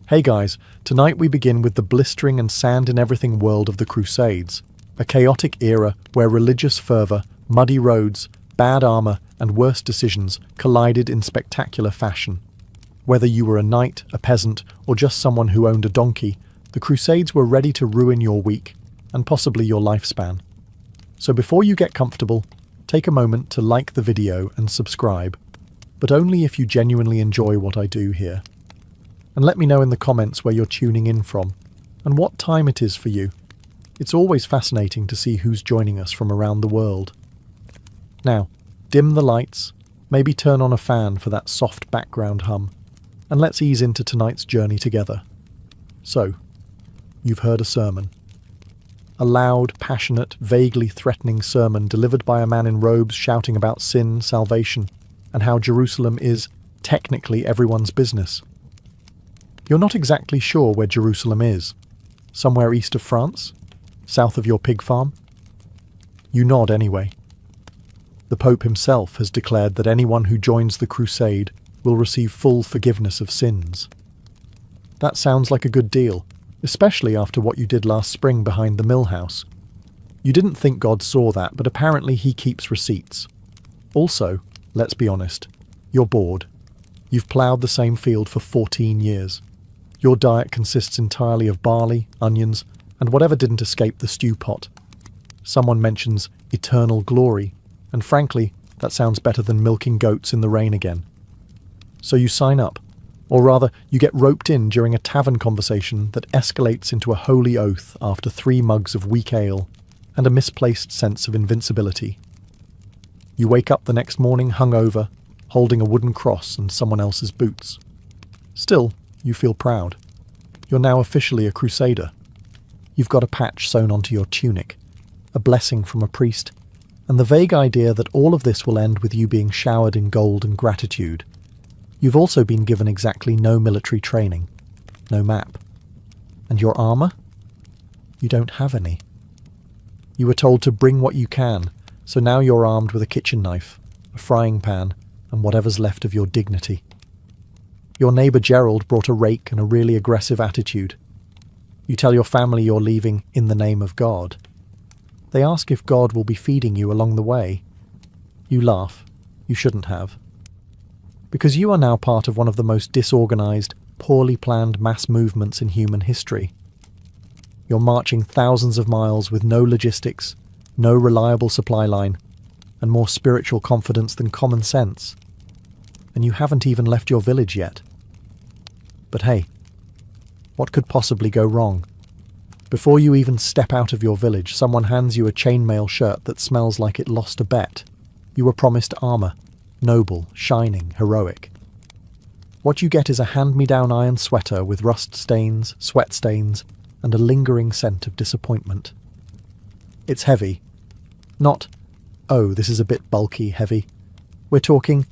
Hey guys, tonight we begin with the blistering and sand-in-everything world of the Crusades, a chaotic era where religious fervor, muddy roads, bad armor, and worse decisions collided in spectacular fashion. Whether you were a knight, a peasant, or just someone who owned a donkey, the Crusades were ready to ruin your week, and possibly your lifespan. So before you get comfortable, take a moment to like the video and subscribe, but only if you genuinely enjoy what I do here. And let me know in the comments where you're tuning in from, and what time it is for you. It's always fascinating to see who's joining us from around the world. Now, dim the lights, maybe turn on a fan for that soft background hum, and let's ease into tonight's journey together. So, you've heard a sermon. A loud, passionate, vaguely threatening sermon delivered by a man in robes shouting about sin, salvation, and how Jerusalem is, technically, everyone's business. You're not exactly sure where Jerusalem is. Somewhere east of France? South of your pig farm? You nod anyway. The Pope himself has declared that anyone who joins the crusade will receive full forgiveness of sins. That sounds like a good deal, especially after what you did last spring behind the mill house. You didn't think God saw that, but apparently he keeps receipts. Also, let's be honest, you're bored. You've ploughed the same field for 14 years. Your diet consists entirely of barley, onions, and whatever didn't escape the stew pot. Someone mentions eternal glory, and frankly, that sounds better than milking goats in the rain again. So you sign up, or rather, you get roped in during a tavern conversation that escalates into a holy oath after 3 mugs of weak ale and a misplaced sense of invincibility. You wake up the next morning hungover, holding a wooden cross and someone else's boots. Still, you feel proud. You're now officially a crusader. You've got a patch sewn onto your tunic, a blessing from a priest, and the vague idea that all of this will end with you being showered in gold and gratitude. You've also been given exactly no military training, no map. And your armour? You don't have any. You were told to bring what you can, so now you're armed with a kitchen knife, a frying pan, and whatever's left of your dignity. Your neighbour Gerald brought a rake and a really aggressive attitude. You tell your family you're leaving in the name of God. They ask if God will be feeding you along the way. You laugh. You shouldn't have. Because you are now part of one of the most disorganised, poorly planned mass movements in human history. You're marching thousands of miles with no logistics, no reliable supply line, and more spiritual confidence than common sense. And you haven't even left your village yet. But hey, what could possibly go wrong? Before you even step out of your village, someone hands you a chainmail shirt that smells like it lost a bet. You were promised armour, noble, shining, heroic. What you get is a hand-me-down iron sweater with rust stains, sweat stains, and a lingering scent of disappointment. It's heavy. Not, oh, this is a bit bulky heavy. We're talking,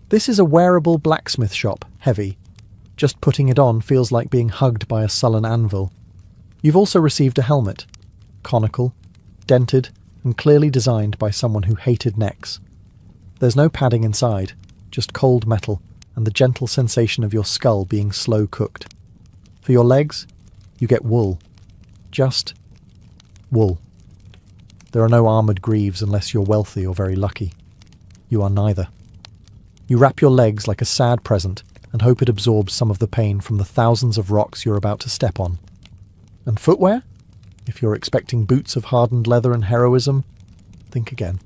this is a wearable blacksmith shop heavy. Just putting it on feels like being hugged by a sullen anvil. You've also received a helmet, conical, dented, and clearly designed by someone who hated necks. There's no padding inside, just cold metal and the gentle sensation of your skull being slow cooked. For your legs, you get wool. Just wool. There are no armoured greaves unless you're wealthy or very lucky. You are neither. You wrap your legs like a sad present and hope it absorbs some of the pain from the thousands of rocks you're about to step on. And footwear? If you're expecting boots of hardened leather and heroism, think again.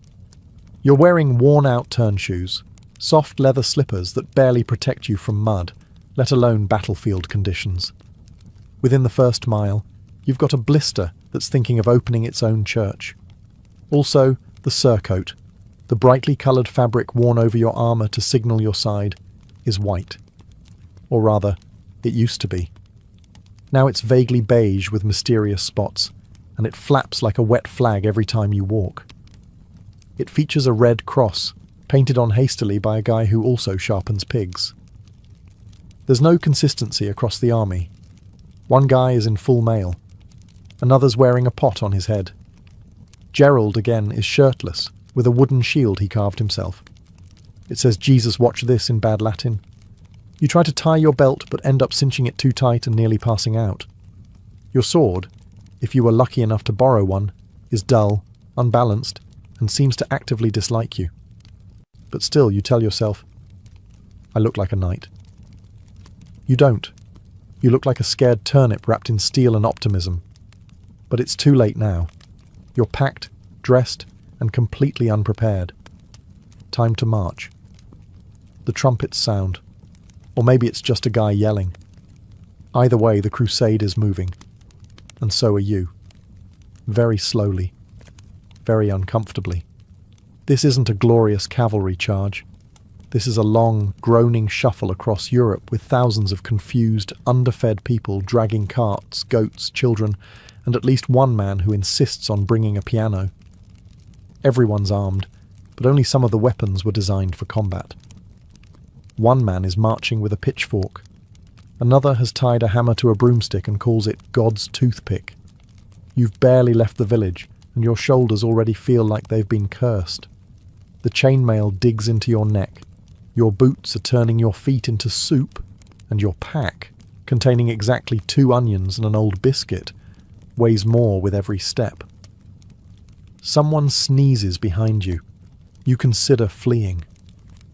You're wearing worn-out turn shoes, soft leather slippers that barely protect you from mud, let alone battlefield conditions. Within the first mile, you've got a blister that's thinking of opening its own church. Also, the surcoat, the brightly coloured fabric worn over your armour to signal your side, is white. Or rather, it used to be. Now it's vaguely beige with mysterious spots, and it flaps like a wet flag every time you walk. It features a red cross, painted on hastily by a guy who also sharpens pigs. There's no consistency across the army. One guy is in full mail. Another's wearing a pot on his head. Gerald, again, is shirtless, with a wooden shield he carved himself. It says, "Jesus watch this" in bad Latin. You try to tie your belt but end up cinching it too tight and nearly passing out. Your sword, if you were lucky enough to borrow one, is dull, unbalanced, and seems to actively dislike you. But still you tell yourself, I look like a knight. You don't. You look like a scared turnip wrapped in steel and optimism. But it's too late now. You're packed, dressed, and completely unprepared. Time to march. The trumpets sound. Or maybe it's just a guy yelling. Either way, the crusade is moving. And so are you. Very slowly. Very uncomfortably. This isn't a glorious cavalry charge. This is a long, groaning shuffle across Europe with thousands of confused, underfed people dragging carts, goats, children, and at least one man who insists on bringing a piano. Everyone's armed, but only some of the weapons were designed for combat. One man is marching with a pitchfork. Another has tied a hammer to a broomstick and calls it God's toothpick. You've barely left the village, and your shoulders already feel like they've been cursed. The chainmail digs into your neck. Your boots are turning your feet into soup, and your pack, containing exactly 2 onions and an old biscuit, weighs more with every step. Someone sneezes behind you. You consider fleeing.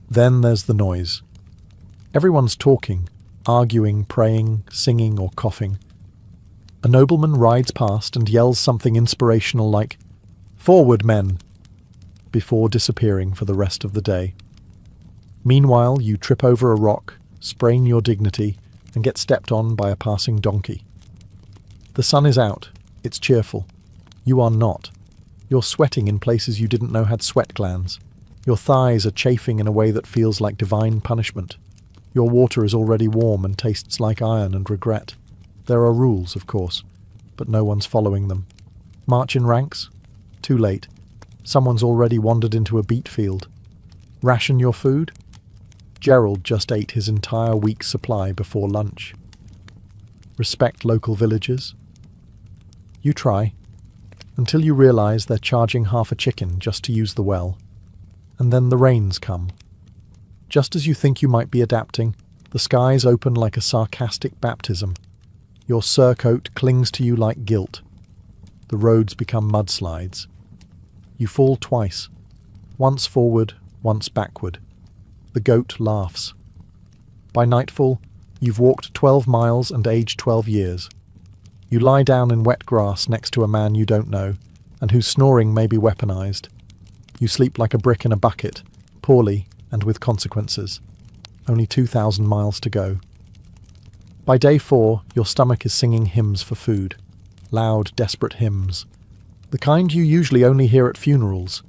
Then there's the noise. Everyone's talking, arguing, praying, singing, or coughing. A nobleman rides past and yells something inspirational like, "Forward, men!" before disappearing for the rest of the day. Meanwhile, you trip over a rock, sprain your dignity, and get stepped on by a passing donkey. The sun is out. It's cheerful. You are not. You're sweating in places you didn't know had sweat glands. Your thighs are chafing in a way that feels like divine punishment. Your water is already warm and tastes like iron and regret. There are rules, of course, but no one's following them. March in ranks? Too late. Someone's already wandered into a beet field. Ration your food? Gerald just ate his entire week's supply before lunch. Respect local villagers? You try, until you realize they're charging half a chicken just to use the well. And then the rains come. Just as you think you might be adapting, the skies open like a sarcastic baptism. Your surcoat clings to you like guilt. The roads become mudslides. You fall twice, once forward, once backward. The goat laughs. By nightfall, you've walked 12 miles and aged 12 years. You lie down in wet grass next to a man you don't know, and whose snoring may be weaponized. You sleep like a brick in a bucket, poorly and with consequences. Only 2,000 miles to go. By day 4, your stomach is singing hymns for food. Loud, desperate hymns. The kind you usually only hear at funerals.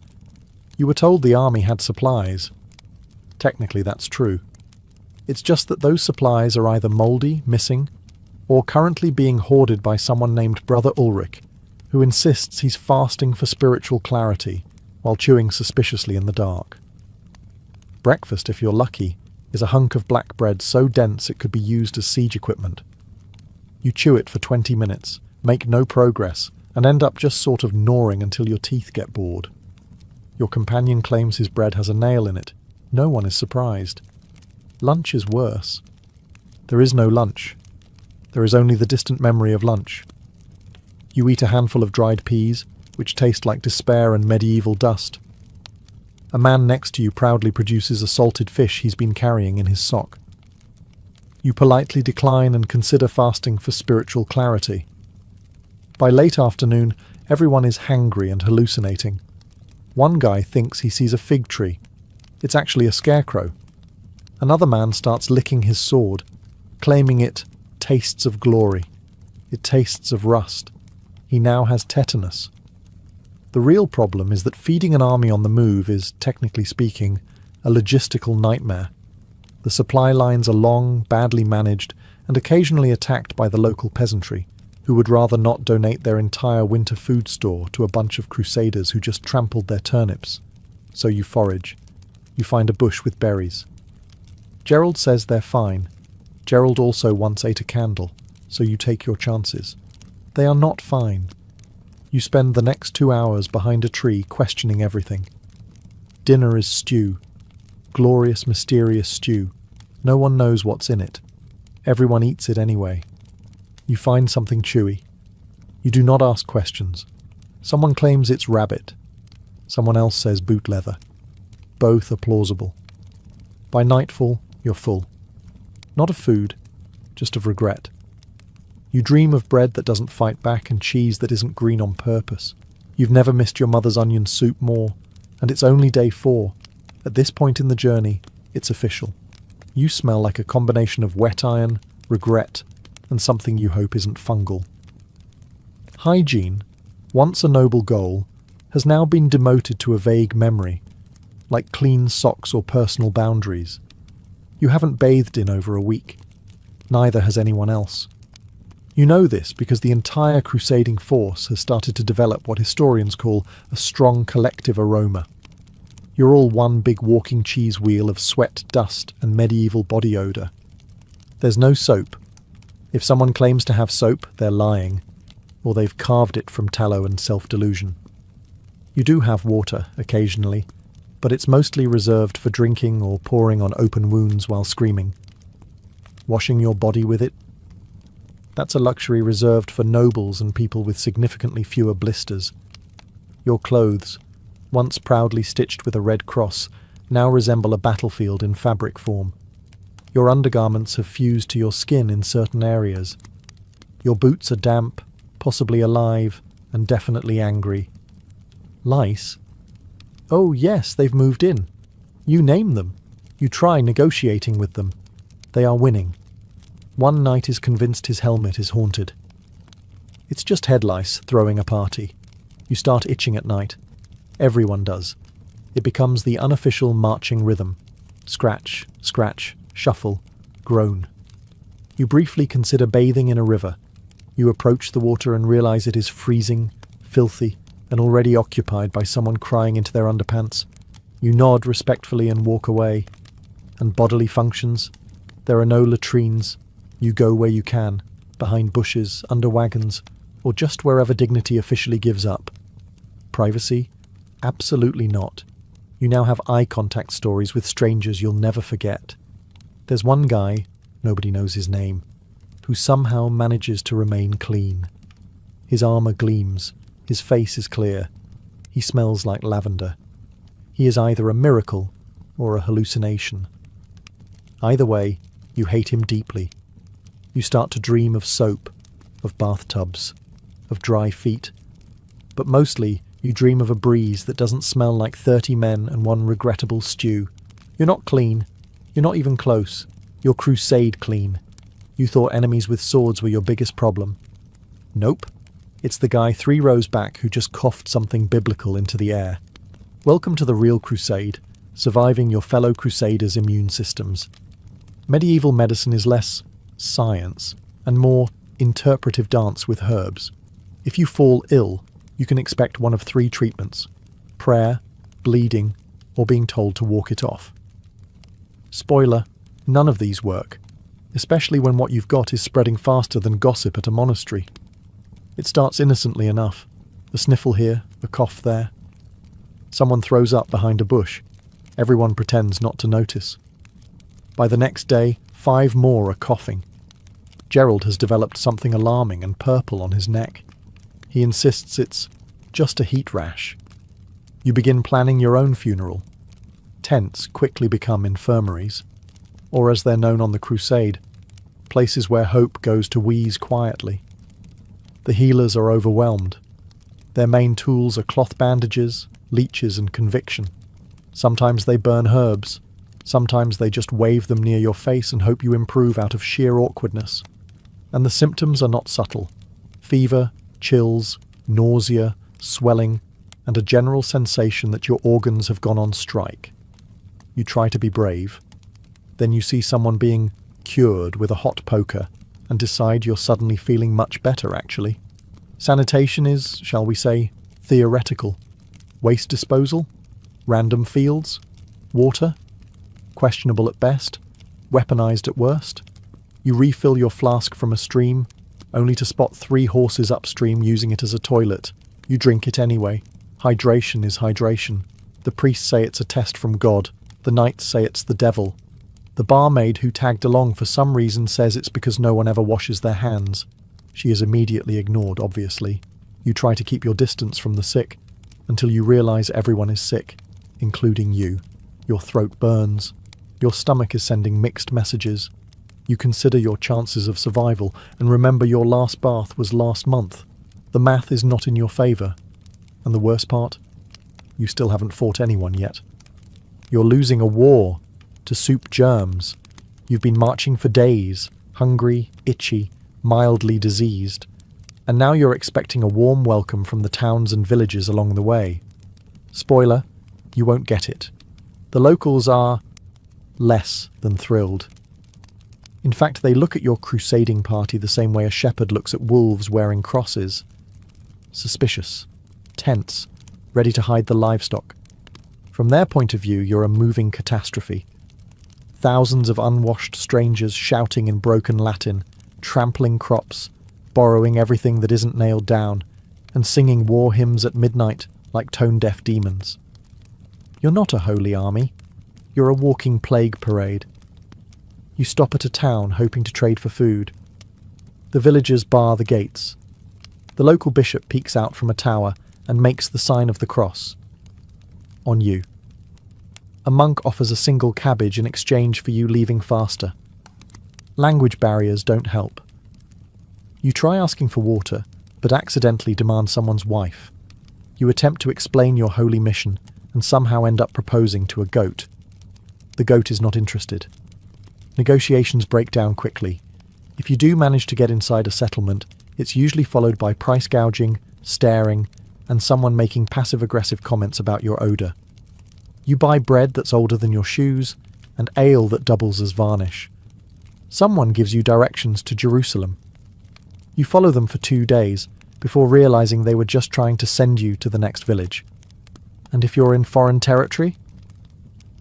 You were told the army had supplies. Technically, that's true. It's just that those supplies are either mouldy, missing, or currently being hoarded by someone named Brother Ulrich, who insists he's fasting for spiritual clarity while chewing suspiciously in the dark. Breakfast, if you're lucky, is a hunk of black bread so dense it could be used as siege equipment. You chew it for 20 minutes, make no progress, and end up just sort of gnawing until your teeth get bored. Your companion claims his bread has a nail in it. No one is surprised. Lunch is worse. There is no lunch. There is only the distant memory of lunch. You eat a handful of dried peas, which taste like despair and medieval dust. A man next to you proudly produces a salted fish he's been carrying in his sock. You politely decline and consider fasting for spiritual clarity. By late afternoon, everyone is hangry and hallucinating. One guy thinks he sees a fig tree. It's actually a scarecrow. Another man starts licking his sword, claiming it tastes of glory. It tastes of rust. He now has tetanus. The real problem is that feeding an army on the move is, technically speaking, a logistical nightmare. The supply lines are long, badly managed, and occasionally attacked by the local peasantry, who would rather not donate their entire winter food store to a bunch of crusaders who just trampled their turnips. So you forage. You find a bush with berries. Gerald says they're fine. Gerald also once ate a candle, so you take your chances. They are not fine. You spend the next 2 hours behind a tree questioning everything. Dinner is stew. Glorious, mysterious stew. No one knows what's in it. Everyone eats it anyway. You find something chewy. You do not ask questions. Someone claims it's rabbit. Someone else says boot leather. Both are plausible. By nightfall, you're full. Not of food, just of regret. You dream of bread that doesn't fight back and cheese that isn't green on purpose. You've never missed your mother's onion soup more, and it's only day 4. At this point in the journey, it's official. You smell like a combination of wet iron, regret, and something you hope isn't fungal. Hygiene, once a noble goal, has now been demoted to a vague memory, like clean socks or personal boundaries. You haven't bathed in over a week. Neither has anyone else. You know this because the entire crusading force has started to develop what historians call a strong collective aroma. You're all one big walking cheese wheel of sweat, dust, and medieval body odour. There's no soap. If someone claims to have soap, they're lying, or they've carved it from tallow and self-delusion. You do have water, occasionally, but it's mostly reserved for drinking or pouring on open wounds while screaming. Washing your body with it? That's a luxury reserved for nobles and people with significantly fewer blisters. Your clothes, once proudly stitched with a red cross, now resemble a battlefield in fabric form. Your undergarments have fused to your skin in certain areas. Your boots are damp, possibly alive, and definitely angry. Lice? Oh yes, they've moved in. You name them. You try negotiating with them. They are winning. One knight is convinced his helmet is haunted. It's just head lice throwing a party. You start itching at night. Everyone does. It becomes the unofficial marching rhythm. Scratch, scratch, shuffle, groan. You briefly consider bathing in a river. You approach the water and realize it is freezing, filthy, and already occupied by someone crying into their underpants. You nod respectfully and walk away. And bodily functions? There are no latrines. You go where you can, behind bushes, under wagons, or just wherever dignity officially gives up. Privacy? Absolutely not. You now have eye contact stories with strangers you'll never forget. There's one guy, nobody knows his name, who somehow manages to remain clean. His armor gleams, his face is clear, he smells like lavender. He is either a miracle or a hallucination. Either way, you hate him deeply. You start to dream of soap, of bathtubs, of dry feet, but mostly you dream of a breeze that doesn't smell like 30 men and one regrettable stew. You're not clean. You're not even close. You're crusade clean. You thought enemies with swords were your biggest problem. Nope. It's the guy 3 rows back who just coughed something biblical into the air. Welcome to the real crusade, surviving your fellow crusaders' immune systems. Medieval medicine is less science and more interpretive dance with herbs. If you fall ill, you can expect one of 3 treatments: prayer, bleeding, or being told to walk it off. Spoiler, none of these work, especially when what you've got is spreading faster than gossip at a monastery. It starts innocently enough. A sniffle here, a cough there. Someone throws up behind a bush. Everyone pretends not to notice. By the next day, 5 more are coughing. Gerald has developed something alarming and purple on his neck. He insists it's just a heat rash. You begin planning your own funeral. Tents quickly become infirmaries, or as they're known on the crusade, places where hope goes to wheeze quietly. The healers are overwhelmed. Their main tools are cloth bandages, leeches, and conviction. Sometimes they burn herbs. Sometimes they just wave them near your face and hope you improve out of sheer awkwardness. And the symptoms are not subtle. Fever, chills, nausea, swelling, and a general sensation that your organs have gone on strike. You try to be brave. Then you see someone being cured with a hot poker and decide you're suddenly feeling much better, actually. Sanitation is, shall we say, theoretical. Waste disposal? Random fields? Water? Questionable at best? Weaponized at worst? You refill your flask from a stream, only to spot 3 horses upstream using it as a toilet. You drink it anyway. Hydration is hydration. The priests say it's a test from God. The knights say it's the devil. The barmaid who tagged along for some reason says it's because no one ever washes their hands. She is immediately ignored, obviously. You try to keep your distance from the sick until you realize everyone is sick, including you. Your throat burns. Your stomach is sending mixed messages. You consider your chances of survival and remember your last bath was last month. The math is not in your favor. And the worst part? You still haven't fought anyone yet. You're losing a war to soup germs. You've been marching for days, hungry, itchy, mildly diseased. And now you're expecting a warm welcome from the towns and villages along the way. Spoiler, you won't get it. The locals are less than thrilled. In fact, they look at your crusading party the same way a shepherd looks at wolves wearing crosses. Suspicious, tense, ready to hide the livestock. From their point of view, you're a moving catastrophe. Thousands of unwashed strangers shouting in broken Latin, trampling crops, borrowing everything that isn't nailed down, and singing war hymns at midnight like tone-deaf demons. You're not a holy army. You're a walking plague parade. You stop at a town hoping to trade for food. The villagers bar the gates. The local bishop peeks out from a tower and makes the sign of the cross. On you. A monk offers a single cabbage in exchange for you leaving faster. Language barriers don't help. You try asking for water, but accidentally demand someone's wife. You attempt to explain your holy mission and somehow end up proposing to a goat. The goat is not interested. Negotiations break down quickly. If you do manage to get inside a settlement, it's usually followed by price gouging, staring, and someone making passive-aggressive comments about your odour. You buy bread that's older than your shoes, and ale that doubles as varnish. Someone gives you directions to Jerusalem. You follow them for 2 days, before realising they were just trying to send you to the next village. And if you're in foreign territory?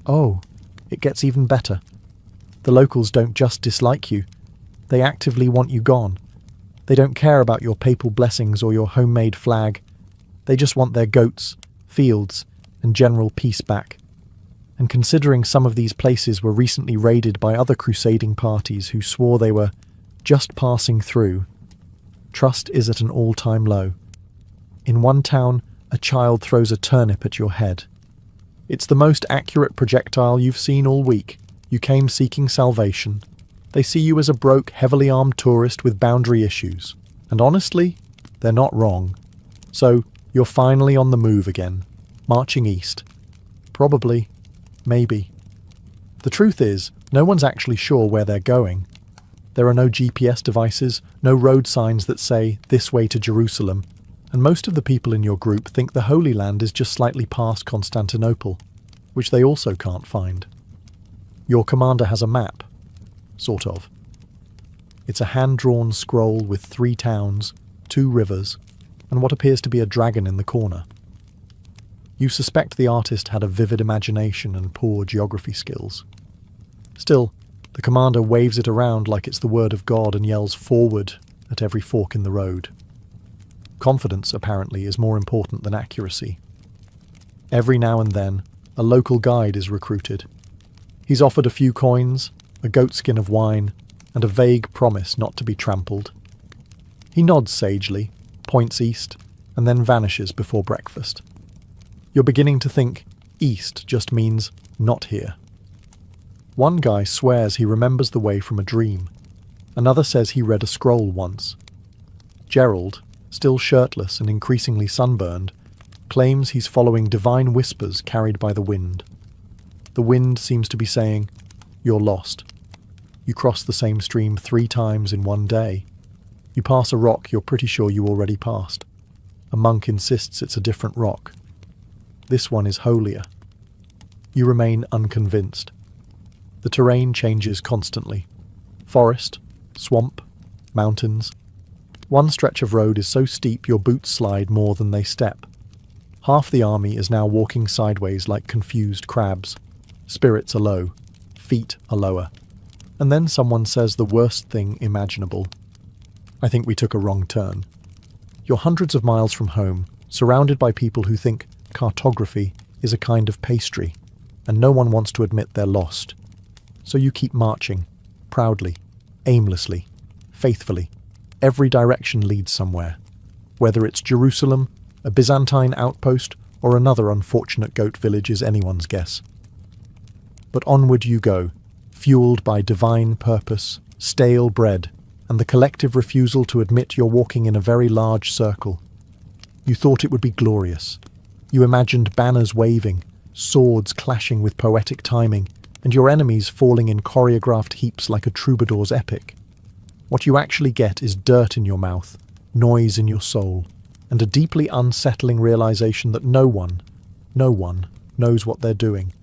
Oh, it gets even better. The locals don't just dislike you, they actively want you gone. They don't care about your papal blessings or your homemade flag. They just want their goats, fields, and general peace back. And considering some of these places were recently raided by other crusading parties who swore they were just passing through, trust is at an all-time low. In one town, a child throws a turnip at your head. It's the most accurate projectile you've seen all week. You came seeking salvation. They see you as a broke, heavily armed tourist with boundary issues. And honestly, they're not wrong. So, you're finally on the move again, marching east. Probably. Maybe. The truth is, no one's actually sure where they're going. There are no GPS devices, no road signs that say, this way to Jerusalem, and most of the people in your group think the Holy Land is just slightly past Constantinople, which they also can't find. Your commander has a map. Sort of. It's a hand-drawn scroll with 3 towns, 2 rivers, and what appears to be a dragon in the corner. You suspect the artist had a vivid imagination and poor geography skills. Still, the commander waves it around like it's the word of God and yells forward at every fork in the road. Confidence, apparently, is more important than accuracy. Every now and then, a local guide is recruited. He's offered a few coins, a goatskin of wine, and a vague promise not to be trampled. He nods sagely, points east, and then vanishes before breakfast. You're beginning to think east just means not here. One guy swears he remembers the way from a dream. Another says he read a scroll once. Gerald, still shirtless and increasingly sunburned, claims he's following divine whispers carried by the wind. The wind seems to be saying, you're lost. You cross the same stream 3 times in one day. You pass a rock you're pretty sure you already passed. A monk insists it's a different rock. This one is holier. You remain unconvinced. The terrain changes constantly. Forest, swamp, mountains. One stretch of road is so steep your boots slide more than they step. Half the army is now walking sideways like confused crabs. Spirits are low, feet are lower. And then someone says the worst thing imaginable. I think we took a wrong turn. You're hundreds of miles from home, surrounded by people who think cartography is a kind of pastry, and no one wants to admit they're lost. So you keep marching, proudly, aimlessly, faithfully. Every direction leads somewhere. Whether it's Jerusalem, a Byzantine outpost, or another unfortunate goat village is anyone's guess. But onward you go, fueled by divine purpose, stale bread, and the collective refusal to admit you're walking in a very large circle. You thought it would be glorious. You imagined banners waving, swords clashing with poetic timing, and your enemies falling in choreographed heaps like a troubadour's epic. What you actually get is dirt in your mouth, noise in your soul, and a deeply unsettling realization that no one knows what they're doing.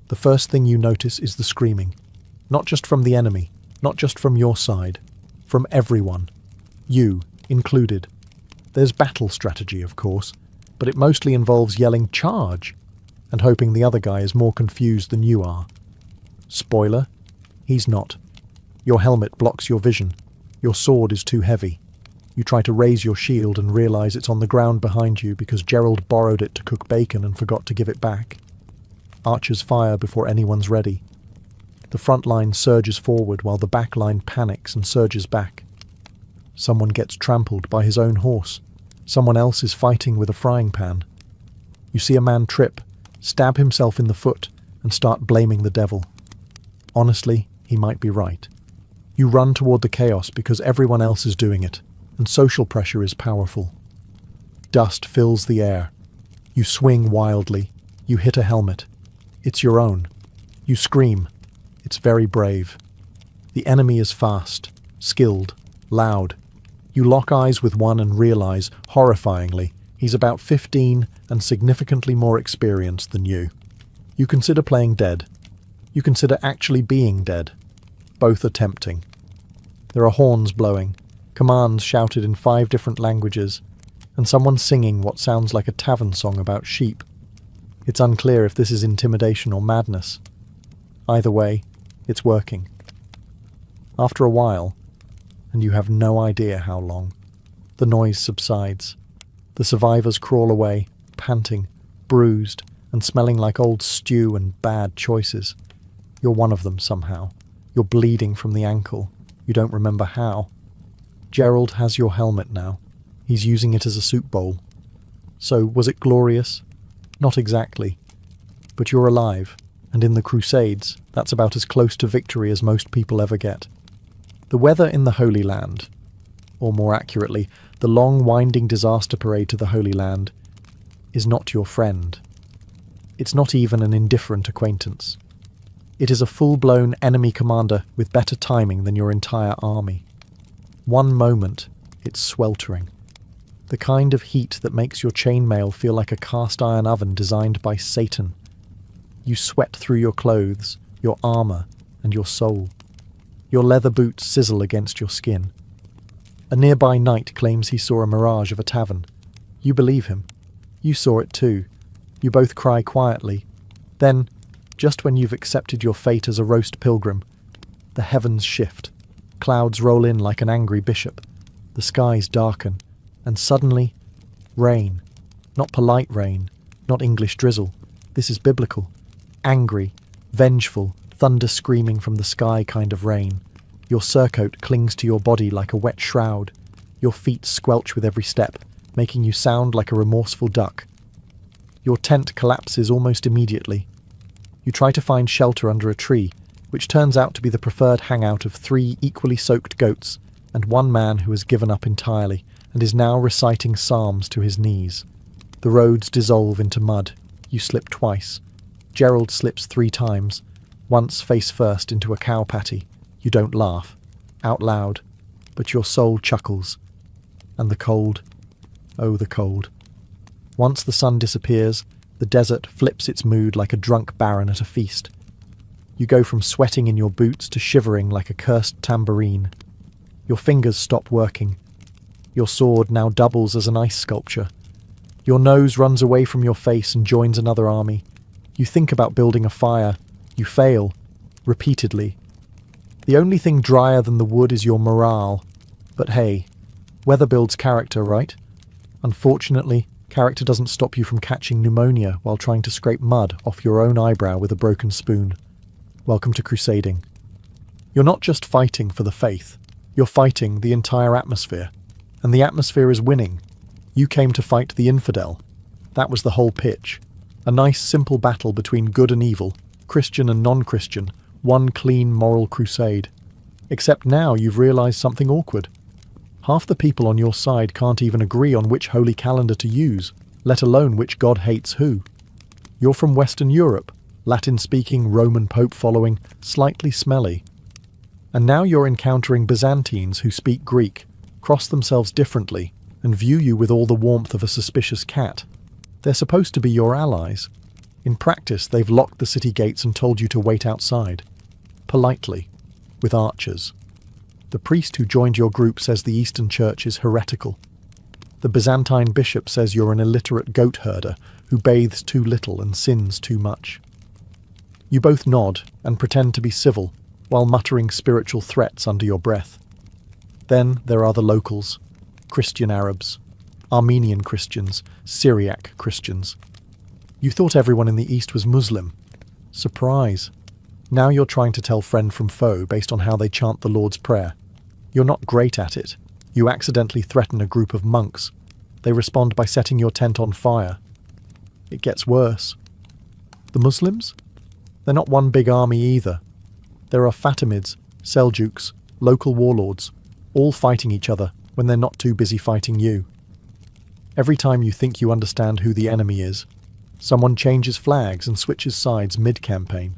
The first thing you notice is the screaming. Not just from the enemy, not just from your side, from everyone. You included. There's battle strategy, of course, but it mostly involves yelling "charge" and hoping the other guy is more confused than you are. Spoiler, he's not. Your helmet blocks your vision. Your sword is too heavy. You try to raise your shield and realize it's on the ground behind you because Gerald borrowed it to cook bacon and forgot to give it back. Archers fire before anyone's ready. The front line surges forward while the back line panics and surges back. Someone gets trampled by his own horse. Someone else is fighting with a frying pan. You see a man trip, stab himself in the foot, and start blaming the devil. Honestly, he might be right. You run toward the chaos because everyone else is doing it, and social pressure is powerful. Dust fills the air. You swing wildly. You hit a helmet. It's your own. You scream. It's very brave. The enemy is fast, skilled, loud. You lock eyes with one and realize, horrifyingly, he's about 15 and significantly more experienced than you. You consider playing dead. You consider actually being dead. Both are tempting. There are horns blowing, commands shouted in 5 different languages, and someone singing what sounds like a tavern song about sheep. It's unclear if this is intimidation or madness. Either way, it's working. After a while, and you have no idea how long, the noise subsides. The survivors crawl away, panting, bruised, and smelling like old stew and bad choices. You're one of them somehow. You're bleeding from the ankle. You don't remember how. Gerald has your helmet now. He's using it as a soup bowl. So, was it glorious? Not exactly. But you're alive, and in the Crusades, that's about as close to victory as most people ever get. The weather in the Holy Land, or more accurately, the long winding disaster parade to the Holy Land, is not your friend. It's not even an indifferent acquaintance. It is a full-blown enemy commander with better timing than your entire army. One moment, it's sweltering. The kind of heat that makes your chainmail feel like a cast-iron oven designed by Satan. You sweat through your clothes, your armor, and your soul. Your leather boots sizzle against your skin. A nearby knight claims he saw a mirage of a tavern. You believe him. You saw it too. You both cry quietly. Then, just when you've accepted your fate as a roast pilgrim, the heavens shift. Clouds roll in like an angry bishop. The skies darken. And suddenly, rain. Not polite rain. Not English drizzle. This is biblical. Angry, vengeful, thunder screaming from the sky kind of rain. Your surcoat clings to your body like a wet shroud. Your feet squelch with every step, making you sound like a remorseful duck. Your tent collapses almost immediately. You try to find shelter under a tree, which turns out to be the preferred hangout of 3 equally soaked goats and one man who has given up entirely and is now reciting psalms to his knees. The roads dissolve into mud. You slip twice. Gerald slips 3 times, once face first into a cow patty. You don't laugh, out loud, but your soul chuckles. And the cold, oh the cold. Once the sun disappears, the desert flips its mood like a drunk baron at a feast. You go from sweating in your boots to shivering like a cursed tambourine. Your fingers stop working. Your sword now doubles as an ice sculpture. Your nose runs away from your face and joins another army. You think about building a fire. You fail, repeatedly. The only thing drier than the wood is your morale. But hey, weather builds character, right? Unfortunately, character doesn't stop you from catching pneumonia while trying to scrape mud off your own eyebrow with a broken spoon. welcome to Crusading. You're not just fighting for the faith, you're fighting the entire atmosphere. And the atmosphere is winning. You came to fight the infidel. That was the whole pitch. A nice simple battle between good and evil, Christian and non-Christian, one clean moral crusade. Except now you've realised something awkward. Half the people on your side can't even agree on which holy calendar to use, let alone which god hates who. You're from Western Europe, Latin-speaking, Roman Pope-following, slightly smelly. And now you're encountering Byzantines who speak Greek, cross themselves differently, and view you with all the warmth of a suspicious cat. They're supposed to be your allies. In practice, they've locked the city gates and told you to wait outside. Politely, with archers. The priest who joined your group says the Eastern Church is heretical. The Byzantine bishop says you're an illiterate goat herder who bathes too little and sins too much. You both nod and pretend to be civil, while muttering spiritual threats under your breath. Then there are the locals, Christian Arabs, Armenian Christians, Syriac Christians. You thought everyone in the East was Muslim. Surprise. Now you're trying to tell friend from foe based on how they chant the Lord's Prayer. You're not great at it. You accidentally threaten a group of monks. They respond by setting your tent on fire. It gets worse. The Muslims? They're not one big army either. There are Fatimids, Seljuks, local warlords, all fighting each other when they're not too busy fighting you. Every time you think you understand who the enemy is, someone changes flags and switches sides mid-campaign.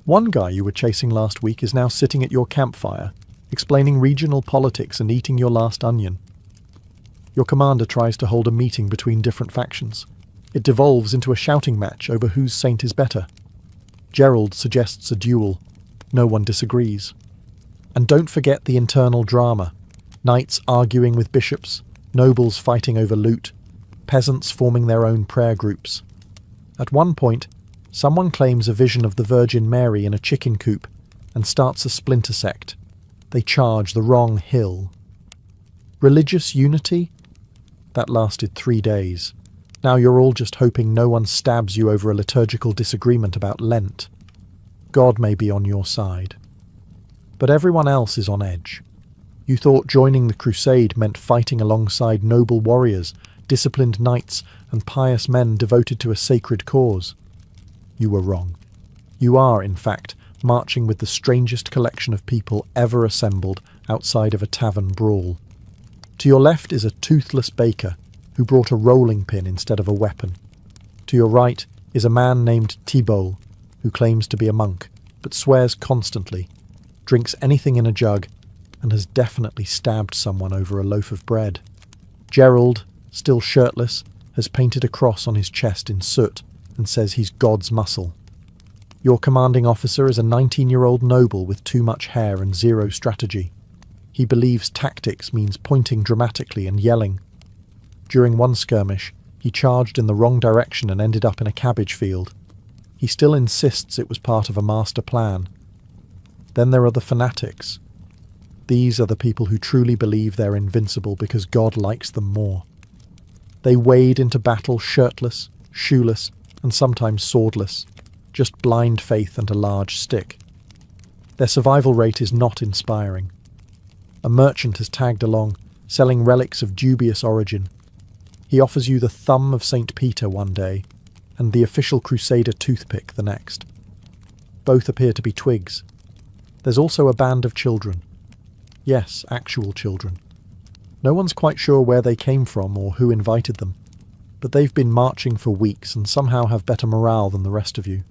One guy you were chasing last week is now sitting at your campfire, explaining regional politics and eating your last onion. Your commander tries to hold a meeting between different factions. It devolves into a shouting match over whose saint is better. Gerald suggests a duel. No one disagrees. And don't forget the internal drama. Knights arguing with bishops, nobles fighting over loot, peasants forming their own prayer groups. At one point, someone claims a vision of the Virgin Mary in a chicken coop and starts a splinter sect. They charge the wrong hill. Religious unity? That lasted 3 days. Now you're all just hoping no one stabs you over a liturgical disagreement about Lent. God may be on your side. But everyone else is on edge. You thought joining the crusade meant fighting alongside noble warriors, disciplined knights, and pious men devoted to a sacred cause. You were wrong. You are, in fact, marching with the strangest collection of people ever assembled outside of a tavern brawl. To your left is a toothless baker who brought a rolling pin instead of a weapon. To your right is a man named Thibault, who claims to be a monk, but swears constantly, drinks anything in a jug, and has definitely stabbed someone over a loaf of bread. Gerald, still shirtless, has painted a cross on his chest in soot and says he's God's muscle. Your commanding officer is a 19-year-old noble with too much hair and zero strategy. He believes tactics means pointing dramatically and yelling. During one skirmish, he charged in the wrong direction and ended up in a cabbage field. He still insists it was part of a master plan. Then there are the fanatics. These are the people who truly believe they're invincible because God likes them more. They wade into battle shirtless, shoeless, and sometimes swordless, just blind faith and a large stick. Their survival rate is not inspiring. A merchant has tagged along, selling relics of dubious origin. He offers you the thumb of St. Peter one day, and the official Crusader toothpick the next. Both appear to be twigs. There's also a band of children. Yes, actual children. No one's quite sure where they came from or who invited them, but they've been marching for weeks and somehow have better morale than the rest of you.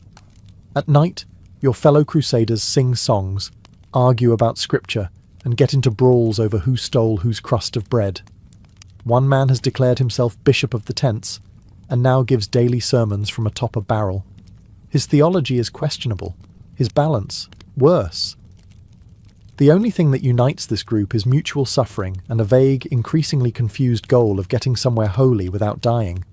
At night, your fellow Crusaders sing songs, argue about scripture, and get into brawls over who stole whose crust of bread. One man has declared himself Bishop of the Tents, and now gives daily sermons from atop a barrel. His theology is questionable, his balance worse. The only thing that unites this group is mutual suffering and a vague, increasingly confused goal of getting somewhere holy without dying.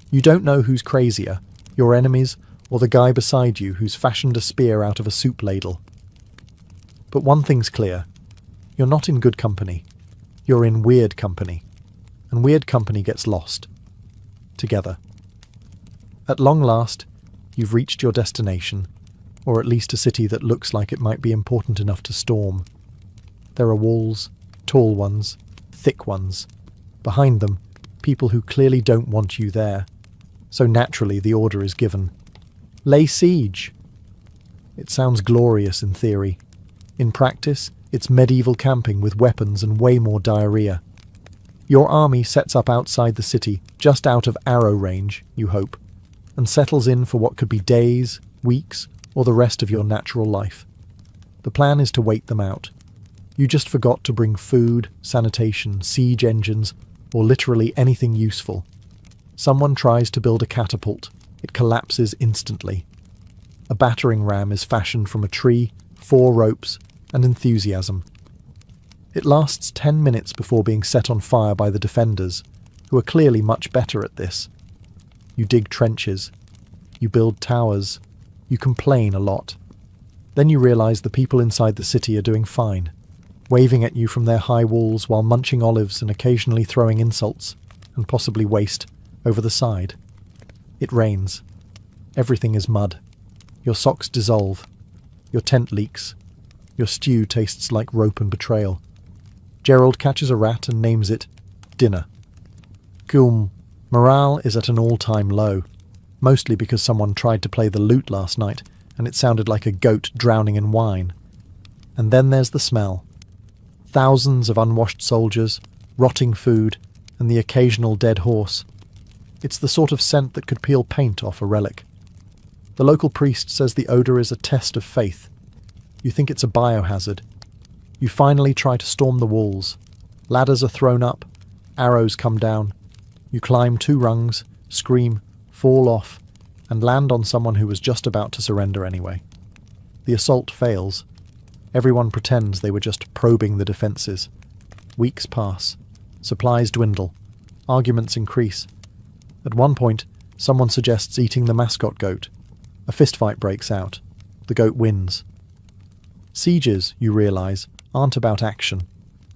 You don't know who's crazier, your enemies, or the guy beside you who's fashioned a spear out of a soup ladle. But one thing's clear. You're not in good company. You're in weird company. And weird company gets lost. Together. At long last, you've reached your destination. or at least a city that looks like it might be important enough to storm. There are walls, tall ones, thick ones. Behind them, people who clearly don't want you there. So naturally the order is given. Lay siege! It sounds glorious in theory. In practice, it's medieval camping with weapons and way more diarrhea. Your army sets up outside the city, just out of arrow range, you hope, and settles in for what could be days, weeks, or the rest of your natural life. The plan is to wait them out. You just forgot to bring food, sanitation, siege engines, or literally anything useful. Someone tries to build a catapult. It collapses instantly. A battering ram is fashioned from a tree, 4 ropes, and enthusiasm. It lasts 10 minutes before being set on fire by the defenders, who are clearly much better at this. You dig trenches. You build towers. You complain a lot. Then you realise the people inside the city are doing fine, waving at you from their high walls while munching olives and occasionally throwing insults, and possibly waste, over the side. It rains. Everything is mud. Your socks dissolve. Your tent leaks. Your stew tastes like rope and betrayal. Gerald catches a rat and names it dinner. Morale is at an all-time low, mostly because someone tried to play the lute last night and it sounded like a goat drowning in wine. And then there's the smell. Thousands of unwashed soldiers, rotting food, and the occasional dead horse. It's the sort of scent that could peel paint off a relic. The local priest says the odour is a test of faith. You think it's a biohazard. You finally try to storm the walls. Ladders are thrown up. Arrows come down. You climb 2 rungs, scream, fall off, and land on someone who was just about to surrender anyway. The assault fails. Everyone pretends they were just probing the defences. Weeks pass. Supplies dwindle. Arguments increase. At one point, someone suggests eating the mascot goat. A fistfight breaks out. The goat wins. Sieges, you realise, aren't about action.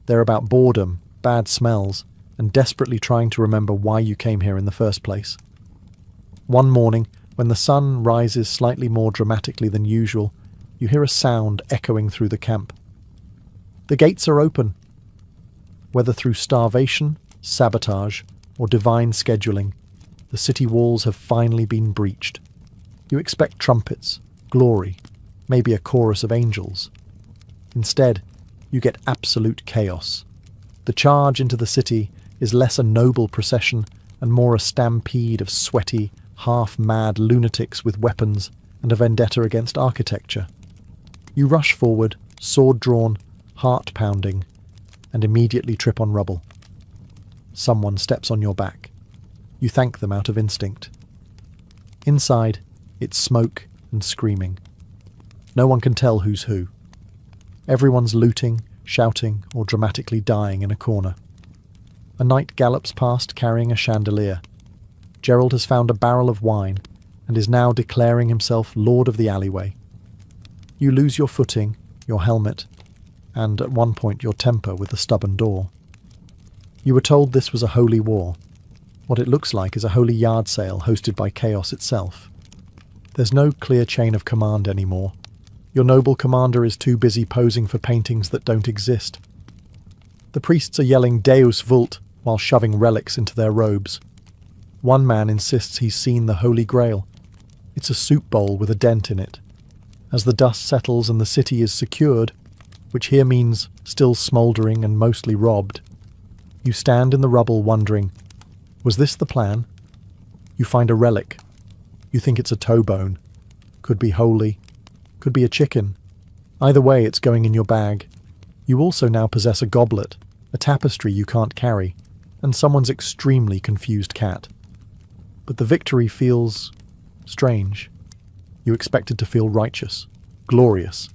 They're about boredom, bad smells, and desperately trying to remember why you came here in the first place. One morning, when the sun rises slightly more dramatically than usual, you hear a sound echoing through the camp. The gates are open. Whether through starvation, sabotage, or divine scheduling, the city walls have finally been breached. You expect trumpets, glory, maybe a chorus of angels. Instead, you get absolute chaos. The charge into the city is less a noble procession and more a stampede of sweaty, half-mad lunatics with weapons and a vendetta against architecture. You rush forward, sword drawn, heart pounding, and immediately trip on rubble. Someone steps on your back. You thank them out of instinct. Inside, it's smoke and screaming. No one can tell who's who. Everyone's looting, shouting, or dramatically dying in a corner. A knight gallops past carrying a chandelier. Gerald has found a barrel of wine and is now declaring himself lord of the alleyway. You lose your footing, your helmet, and at one point your temper with the stubborn door. You were told this was a holy war. What it looks like is a holy yard sale hosted by chaos itself. There's no clear chain of command anymore. Your noble commander is too busy posing for paintings that don't exist. The priests are yelling Deus Vult while shoving relics into their robes. One man insists he's seen the Holy Grail. It's a soup bowl with a dent in it. As the dust settles and the city is secured, which here means still smouldering and mostly robbed, you stand in the rubble wondering, was this the plan? You find a relic. You think it's a toe bone. Could be holy. Could be a chicken. Either way, it's going in your bag. You also now possess a goblet, a tapestry you can't carry, and someone's extremely confused cat. But the victory feels strange. You expected to feel righteous, glorious.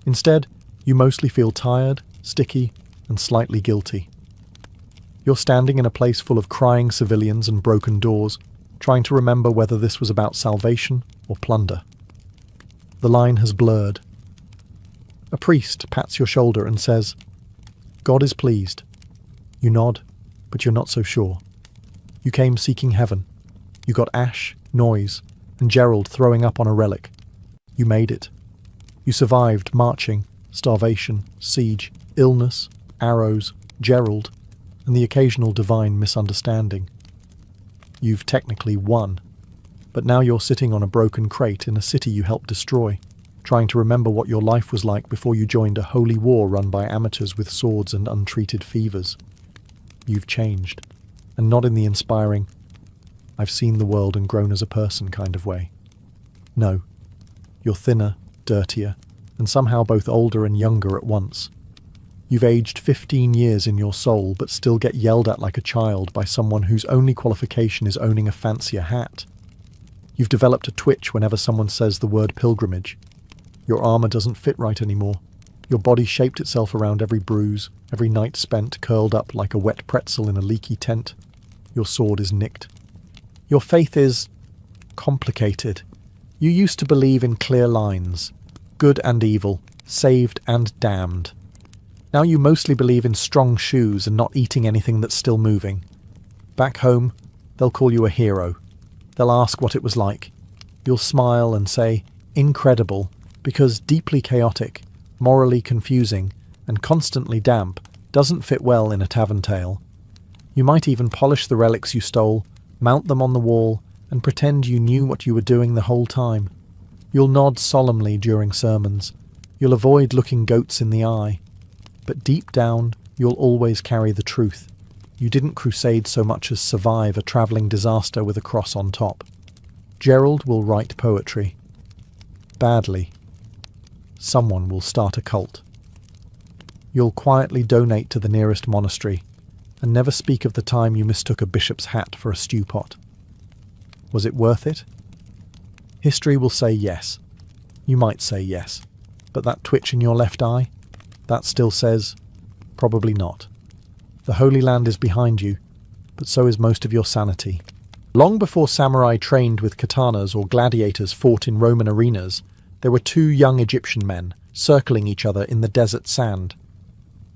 Instead, you mostly feel tired, sticky, and slightly guilty. You're standing in a place full of crying civilians and broken doors, trying to remember whether this was about salvation or plunder. The line has blurred. A priest pats your shoulder and says, "God is pleased." You nod, but you're not so sure. You came seeking heaven. You got ash, noise, and Gerald throwing up on a relic. You made it. You survived marching, starvation, siege, illness, arrows, Gerald, and the occasional divine misunderstanding. You've technically won, but now you're sitting on a broken crate in a city you helped destroy, trying to remember what your life was like before you joined a holy war run by amateurs with swords and untreated fevers. You've changed, and not in the inspiring, "I've seen the world and grown as a person" kind of way. No, you're thinner, dirtier, and somehow both older and younger at once. You've aged 15 years in your soul, but still get yelled at like a child by someone whose only qualification is owning a fancier hat. You've developed a twitch whenever someone says the word pilgrimage. Your armor doesn't fit right anymore. Your body shaped itself around every bruise, every night spent curled up like a wet pretzel in a leaky tent. Your sword is nicked. Your faith is complicated. You used to believe in clear lines, good and evil, saved and damned. Now you mostly believe in strong shoes and not eating anything that's still moving. Back home, they'll call you a hero. They'll ask what it was like. You'll smile and say, "Incredible," because deeply chaotic, morally confusing, and constantly damp doesn't fit well in a tavern tale. You might even polish the relics you stole, mount them on the wall, and pretend you knew what you were doing the whole time. You'll nod solemnly during sermons. You'll avoid looking goats in the eye. But deep down, you'll always carry the truth. You didn't crusade so much as survive a travelling disaster with a cross on top. Gerald will write poetry. Badly. Someone will start a cult. You'll quietly donate to the nearest monastery, and never speak of the time you mistook a bishop's hat for a stew pot. Was it worth it? History will say yes. You might say yes. But that twitch in your left eye? That still says, probably not. The Holy Land is behind you, but so is most of your sanity. Long before samurai trained with katanas or gladiators fought in Roman arenas, there were two young Egyptian men circling each other in the desert sand.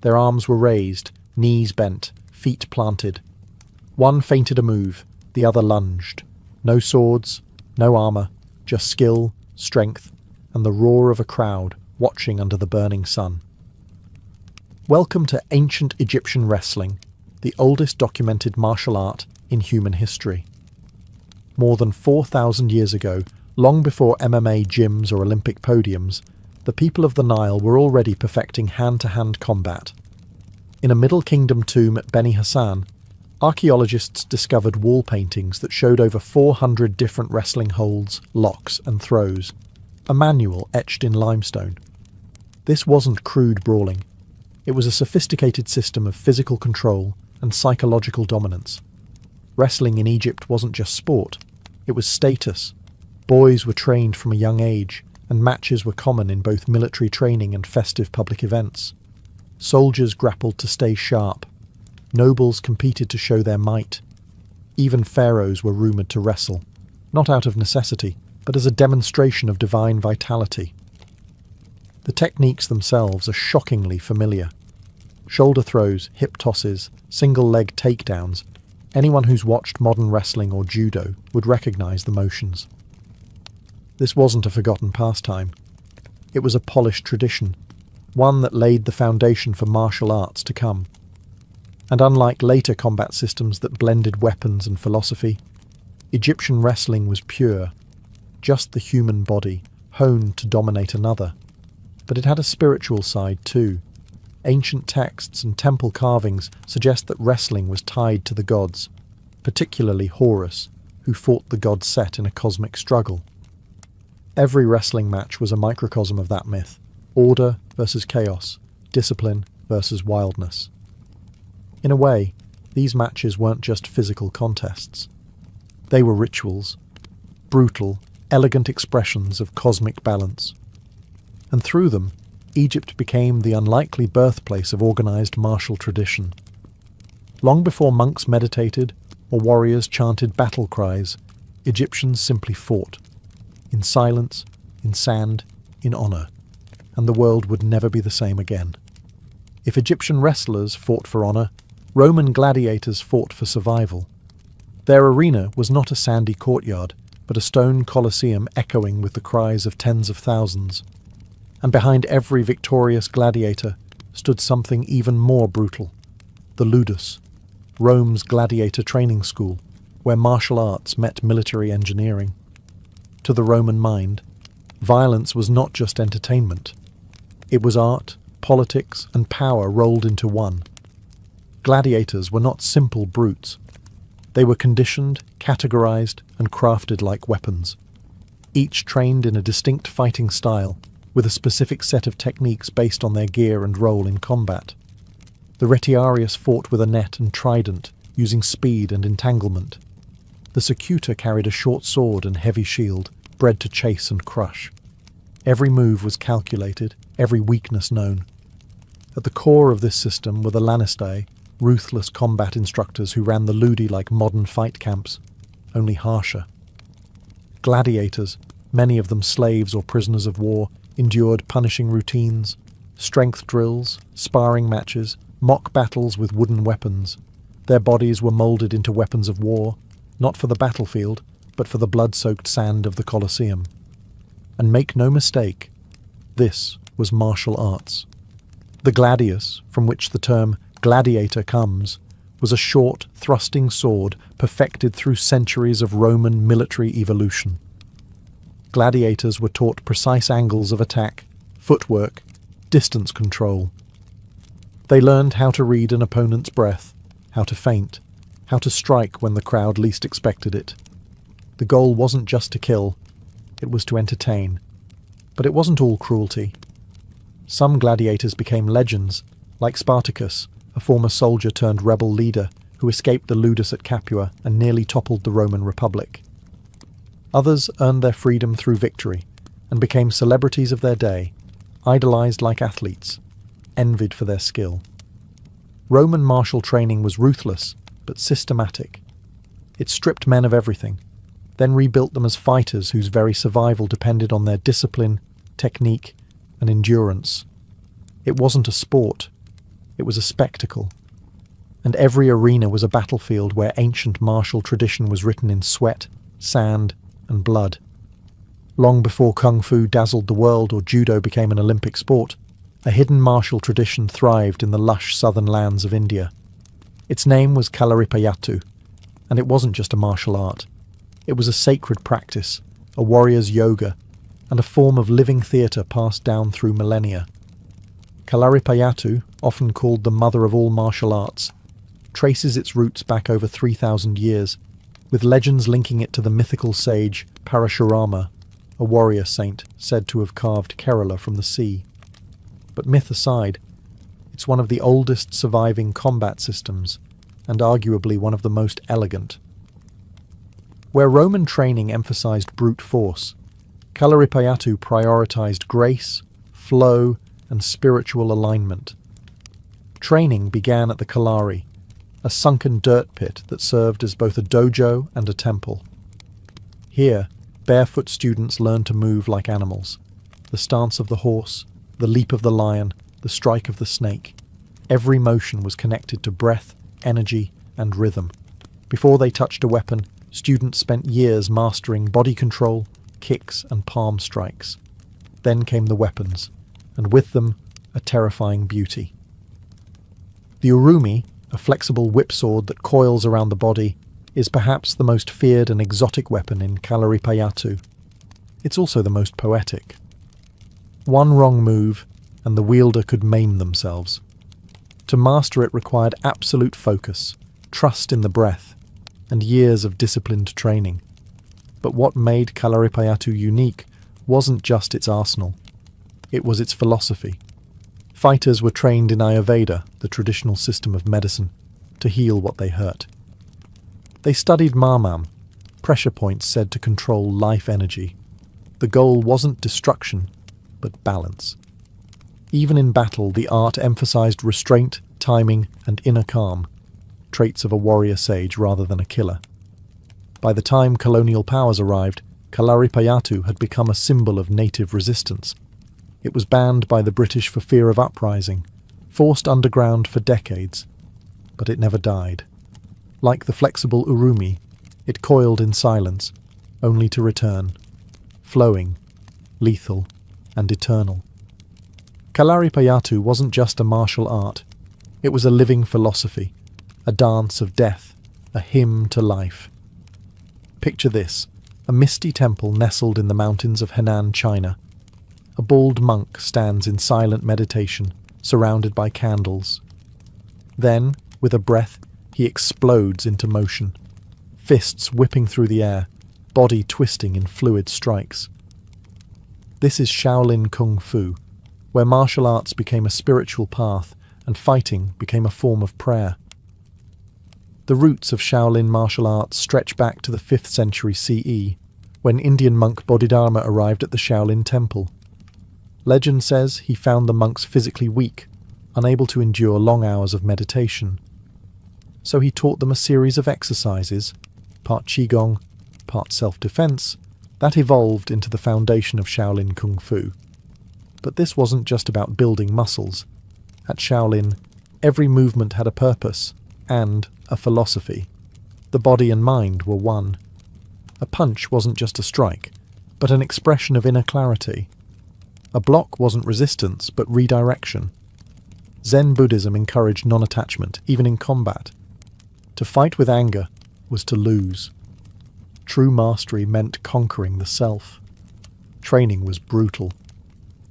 Their arms were raised, knees bent, feet planted. One feinted a move, the other lunged. No swords, no armour, just skill, strength, and the roar of a crowd watching under the burning sun. Welcome to ancient Egyptian wrestling, the oldest documented martial art in human history. More than 4,000 years ago, long before MMA gyms or Olympic podiums, the people of the Nile were already perfecting hand-to-hand combat. In a Middle Kingdom tomb at Beni Hassan, archaeologists discovered wall paintings that showed over 400 different wrestling holds, locks and throws, a manual etched in limestone. This wasn't crude brawling. It was a sophisticated system of physical control and psychological dominance. Wrestling in Egypt wasn't just sport, it was status. Boys were trained from a young age, and matches were common in both military training and festive public events. Soldiers grappled to stay sharp. Nobles competed to show their might. Even pharaohs were rumoured to wrestle, not out of necessity, but as a demonstration of divine vitality. The techniques themselves are shockingly familiar. Shoulder throws, hip tosses, single-leg takedowns. Anyone who's watched modern wrestling or judo would recognise the motions. This wasn't a forgotten pastime. It was a polished tradition, one that laid the foundation for martial arts to come. And unlike later combat systems that blended weapons and philosophy, Egyptian wrestling was pure, just the human body, honed to dominate another. But it had a spiritual side too. Ancient texts and temple carvings suggest that wrestling was tied to the gods, particularly Horus, who fought the god Set in a cosmic struggle. Every wrestling match was a microcosm of that myth: order versus chaos, discipline versus wildness. In a way, these matches weren't just physical contests. They were rituals, brutal, elegant expressions of cosmic balance. And through them, Egypt became the unlikely birthplace of organised martial tradition. Long before monks meditated or warriors chanted battle cries, Egyptians simply fought. In silence, in sand, in honour. And the world would never be the same again. If Egyptian wrestlers fought for honour, Roman gladiators fought for survival. Their arena was not a sandy courtyard, but a stone colosseum echoing with the cries of tens of thousands. And behind every victorious gladiator stood something even more brutal: the ludus, Rome's gladiator training school, where martial arts met military engineering. To the Roman mind, violence was not just entertainment. It was art, politics, and power rolled into one. Gladiators were not simple brutes. They were conditioned, categorized, and crafted like weapons, each trained in a distinct fighting style, with a specific set of techniques based on their gear and role in combat. The retiarius fought with a net and trident, using speed and entanglement. The secutor carried a short sword and heavy shield, bred to chase and crush. Every move was calculated, every weakness known. At the core of this system were the lanistae, ruthless combat instructors who ran the ludi like modern fight camps, only harsher. Gladiators, many of them slaves or prisoners of war, endured punishing routines, strength drills, sparring matches, mock battles with wooden weapons. Their bodies were moulded into weapons of war, not for the battlefield, but for the blood-soaked sand of the Colosseum. And make no mistake, this was martial arts. The gladius, from which the term gladiator comes, was a short, thrusting sword perfected through centuries of Roman military evolution. Gladiators were taught precise angles of attack, footwork, distance control. They learned how to read an opponent's breath, how to feint, how to strike when the crowd least expected it. The goal wasn't just to kill, it was to entertain. But it wasn't all cruelty. Some gladiators became legends, like Spartacus, a former soldier turned rebel leader who escaped the ludus at Capua and nearly toppled the Roman Republic. Others earned their freedom through victory and became celebrities of their day, idolized like athletes, envied for their skill. Roman martial training was ruthless but systematic. It stripped men of everything, then rebuilt them as fighters whose very survival depended on their discipline, technique, and endurance. It wasn't a sport, it was a spectacle. And every arena was a battlefield where ancient martial tradition was written in sweat, sand, and blood. Long before kung fu dazzled the world or judo became an Olympic sport, a hidden martial tradition thrived in the lush southern lands of India. Its name was Kalaripayattu, and it wasn't just a martial art. It was a sacred practice, a warrior's yoga, and a form of living theatre passed down through millennia. Kalaripayattu, often called the mother of all martial arts, traces its roots back over 3,000 years, with legends linking it to the mythical sage Parashurama, a warrior saint said to have carved Kerala from the sea. But myth aside, it's one of the oldest surviving combat systems, and arguably one of the most elegant. Where Roman training emphasized brute force, Kalaripayattu prioritized grace, flow, and spiritual alignment. Training began at the Kalari, a sunken dirt pit that served as both a dojo and a temple. Here, barefoot students learned to move like animals. The stance of the horse, the leap of the lion, the strike of the snake. Every motion was connected to breath, energy, and rhythm. Before they touched a weapon, students spent years mastering body control, kicks, and palm strikes. Then came the weapons, and with them, a terrifying beauty. The urumi, a flexible whip sword that coils around the body, is perhaps the most feared and exotic weapon in Kalaripayattu. It's also the most poetic. One wrong move, and the wielder could maim themselves. To master it required absolute focus, trust in the breath, and years of disciplined training. But what made Kalaripayattu unique wasn't just its arsenal. It was its philosophy. Fighters were trained in Ayurveda, the traditional system of medicine, to heal what they hurt. They studied marmam, pressure points said to control life energy. The goal wasn't destruction, but balance. Even in battle, the art emphasized restraint, timing, and inner calm, traits of a warrior sage rather than a killer. By the time colonial powers arrived, Kalaripayattu had become a symbol of native resistance. It was banned by the British for fear of uprising, forced underground for decades, but it never died. Like the flexible urumi, it coiled in silence, only to return, flowing, lethal, and eternal. Kalaripayattu wasn't just a martial art. It was a living philosophy, a dance of death, a hymn to life. Picture this, a misty temple nestled in the mountains of Henan, China. A bald monk stands in silent meditation, surrounded by candles. Then, with a breath, he explodes into motion, fists whipping through the air, body twisting in fluid strikes. This is Shaolin Kung Fu, where martial arts became a spiritual path and fighting became a form of prayer. The roots of Shaolin martial arts stretch back to the 5th century CE, when Indian monk Bodhidharma arrived at the Shaolin temple. Legend says he found the monks physically weak, unable to endure long hours of meditation. So he taught them a series of exercises, part Qigong, part self-defense, that evolved into the foundation of Shaolin Kung Fu. But this wasn't just about building muscles. At Shaolin, every movement had a purpose and a philosophy. The body and mind were one. A punch wasn't just a strike, but an expression of inner clarity. A block wasn't resistance, but redirection. Zen Buddhism encouraged non-attachment, even in combat. To fight with anger was to lose. True mastery meant conquering the self. Training was brutal.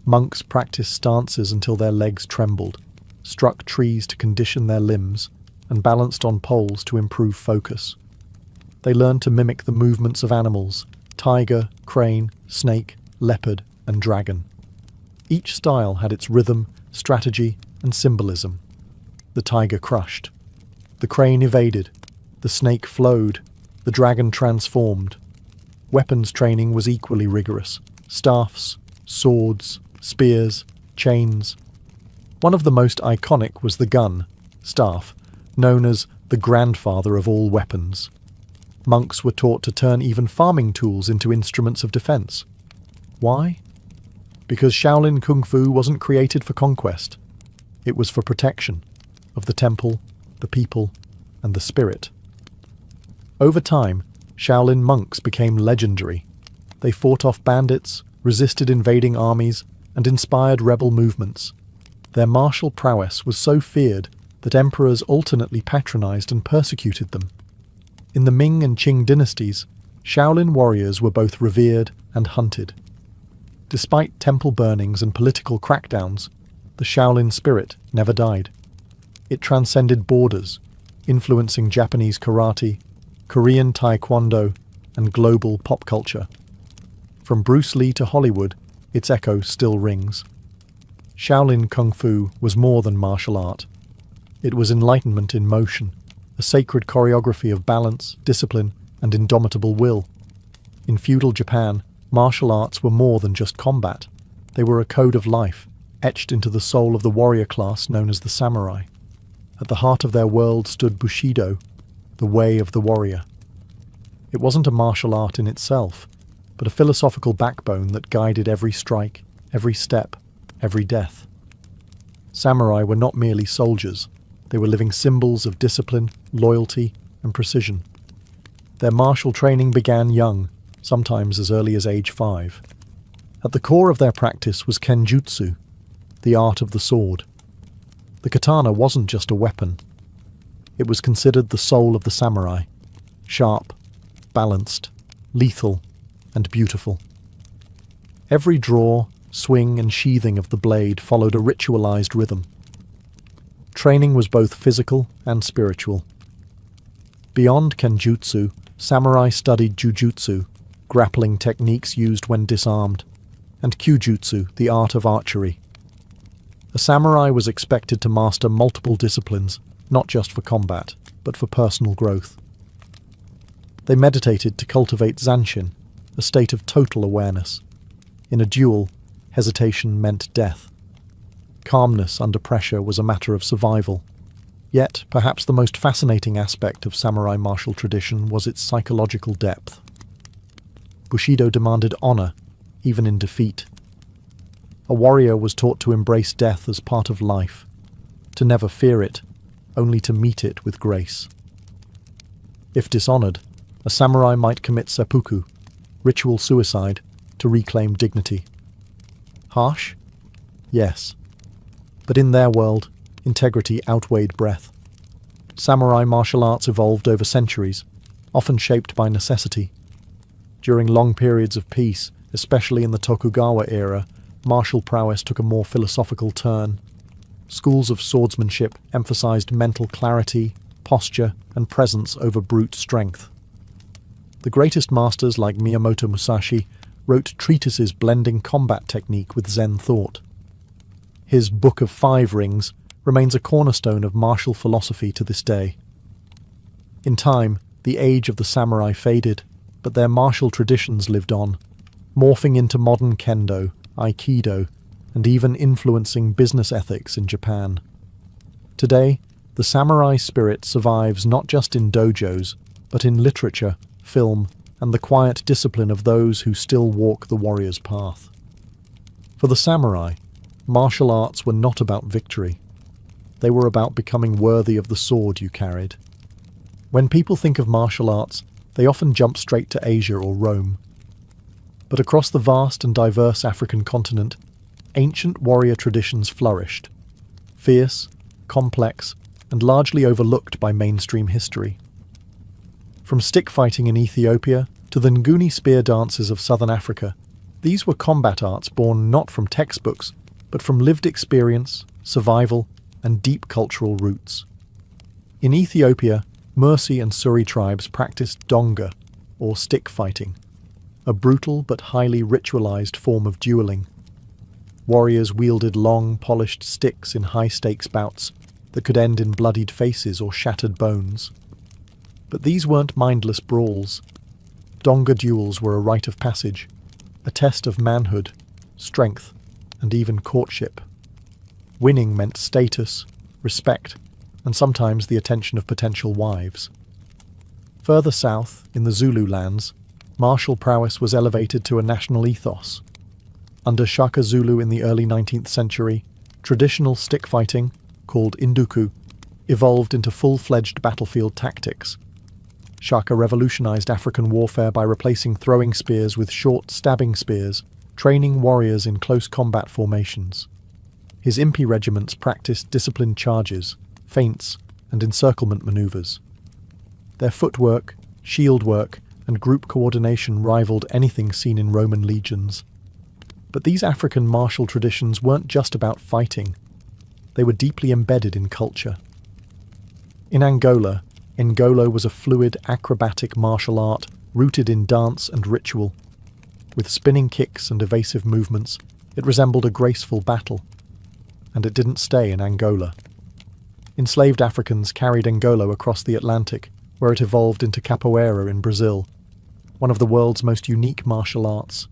Monks practiced stances until their legs trembled, struck trees to condition their limbs, and balanced on poles to improve focus. They learned to mimic the movements of animals: tiger, crane, snake, leopard, and dragon. Each style had its rhythm, strategy, and symbolism. The tiger crushed. The crane evaded. The snake flowed. The dragon transformed. Weapons training was equally rigorous: staffs, swords, spears, chains. One of the most iconic was the gun, staff, known as the grandfather of all weapons. Monks were taught to turn even farming tools into instruments of defense. Why? Because Shaolin Kung Fu wasn't created for conquest. It was for protection of the temple, the people, and the spirit. Over time, Shaolin monks became legendary. They fought off bandits, resisted invading armies, and inspired rebel movements. Their martial prowess was so feared that emperors alternately patronized and persecuted them. In the Ming and Qing dynasties, Shaolin warriors were both revered and hunted. Despite temple burnings and political crackdowns, the Shaolin spirit never died. It transcended borders, influencing Japanese karate, Korean taekwondo, and global pop culture. From Bruce Lee to Hollywood, its echo still rings. Shaolin Kung Fu was more than martial art. It was enlightenment in motion, a sacred choreography of balance, discipline, and indomitable will. In feudal Japan, martial arts were more than just combat. They were a code of life, etched into the soul of the warrior class known as the samurai. At the heart of their world stood Bushido, the way of the warrior. It wasn't a martial art in itself, but a philosophical backbone that guided every strike, every step, every death. Samurai were not merely soldiers. They were living symbols of discipline, loyalty, and precision. Their martial training began young, sometimes as early as age 5. At the core of their practice was kenjutsu, the art of the sword. The katana wasn't just a weapon. It was considered the soul of the samurai, sharp, balanced, lethal, and beautiful. Every draw, swing, and sheathing of the blade followed a ritualized rhythm. Training was both physical and spiritual. Beyond kenjutsu, samurai studied jujutsu, grappling techniques used when disarmed, and kyujutsu, the art of archery. A samurai was expected to master multiple disciplines, not just for combat, but for personal growth. They meditated to cultivate zanshin, a state of total awareness. In a duel, hesitation meant death. Calmness under pressure was a matter of survival. Yet, perhaps the most fascinating aspect of samurai martial tradition was its psychological depth. Bushido demanded honor, even in defeat. A warrior was taught to embrace death as part of life, to never fear it, only to meet it with grace. If dishonored, a samurai might commit seppuku, ritual suicide, to reclaim dignity. Harsh? Yes, But in their world, integrity outweighed breadth. Samurai martial arts evolved over centuries, often shaped by necessity. During long periods of peace, especially in the Tokugawa era, martial prowess took a more philosophical turn. Schools of swordsmanship emphasized mental clarity, posture, and presence over brute strength. The greatest masters like Miyamoto Musashi wrote treatises blending combat technique with Zen thought. His Book of Five Rings remains a cornerstone of martial philosophy to this day. In time, the age of the samurai faded, but their martial traditions lived on, morphing into modern kendo, aikido, and even influencing business ethics in Japan. Today, the samurai spirit survives not just in dojos, but in literature, film, and the quiet discipline of those who still walk the warrior's path. For the samurai, martial arts were not about victory. They were about becoming worthy of the sword you carried. When people think of martial arts, they often jump straight to Asia or Rome. But across the vast and diverse African continent, ancient warrior traditions flourished, fierce, complex, and largely overlooked by mainstream history. From stick fighting in Ethiopia to the Nguni spear dances of southern Africa, these were combat arts born not from textbooks, but from lived experience, survival, and deep cultural roots. In Ethiopia, Mursi and Suri tribes practiced donga, or stick fighting, a brutal but highly ritualized form of dueling. Warriors wielded long, polished sticks in high-stakes bouts that could end in bloodied faces or shattered bones. But these weren't mindless brawls. Donga duels were a rite of passage, a test of manhood, strength, and even courtship. Winning meant status, respect, and sometimes the attention of potential wives. Further south, in the Zulu lands, martial prowess was elevated to a national ethos. Under Shaka Zulu in the early 19th century, traditional stick fighting, called induku, evolved into full-fledged battlefield tactics. Shaka revolutionized African warfare by replacing throwing spears with short, stabbing spears, training warriors in close combat formations. His impi regiments practiced disciplined charges, feints, and encirclement maneuvers. Their footwork, shield work, and group coordination rivaled anything seen in Roman legions. But these African martial traditions weren't just about fighting. They were deeply embedded in culture. In Angola, Ngolo was a fluid, acrobatic martial art rooted in dance and ritual. With spinning kicks and evasive movements, it resembled a graceful battle. And it didn't stay in Angola. Enslaved Africans carried Ngolo across the Atlantic, where it evolved into capoeira in Brazil, one of the world's most unique martial arts.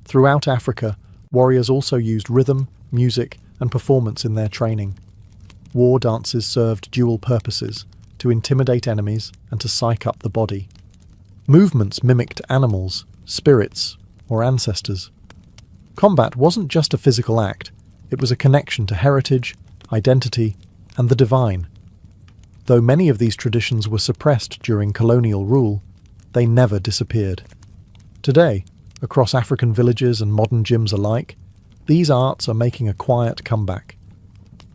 Throughout Africa, warriors also used rhythm, music, and performance in their training. War dances served dual purposes, to intimidate enemies and to psych up the body. Movements mimicked animals, spirits, or ancestors. Combat wasn't just a physical act, it was a connection to heritage, identity, and the divine. Though many of these traditions were suppressed during colonial rule, they never disappeared. Today, across African villages and modern gyms alike, these arts are making a quiet comeback.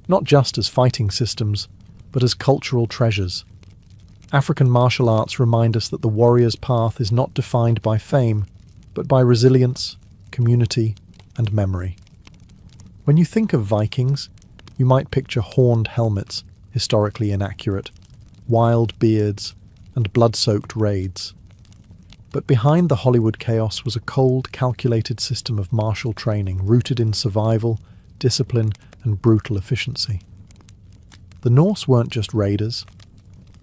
Not just as fighting systems, but as cultural treasures. African martial arts remind us that the warrior's path is not defined by fame, but by resilience, community, and memory. When you think of Vikings, you might picture horned helmets, historically inaccurate, wild beards, and blood-soaked raids. But behind the Hollywood chaos was a cold, calculated system of martial training rooted in survival, discipline, and brutal efficiency. The Norse weren't just raiders.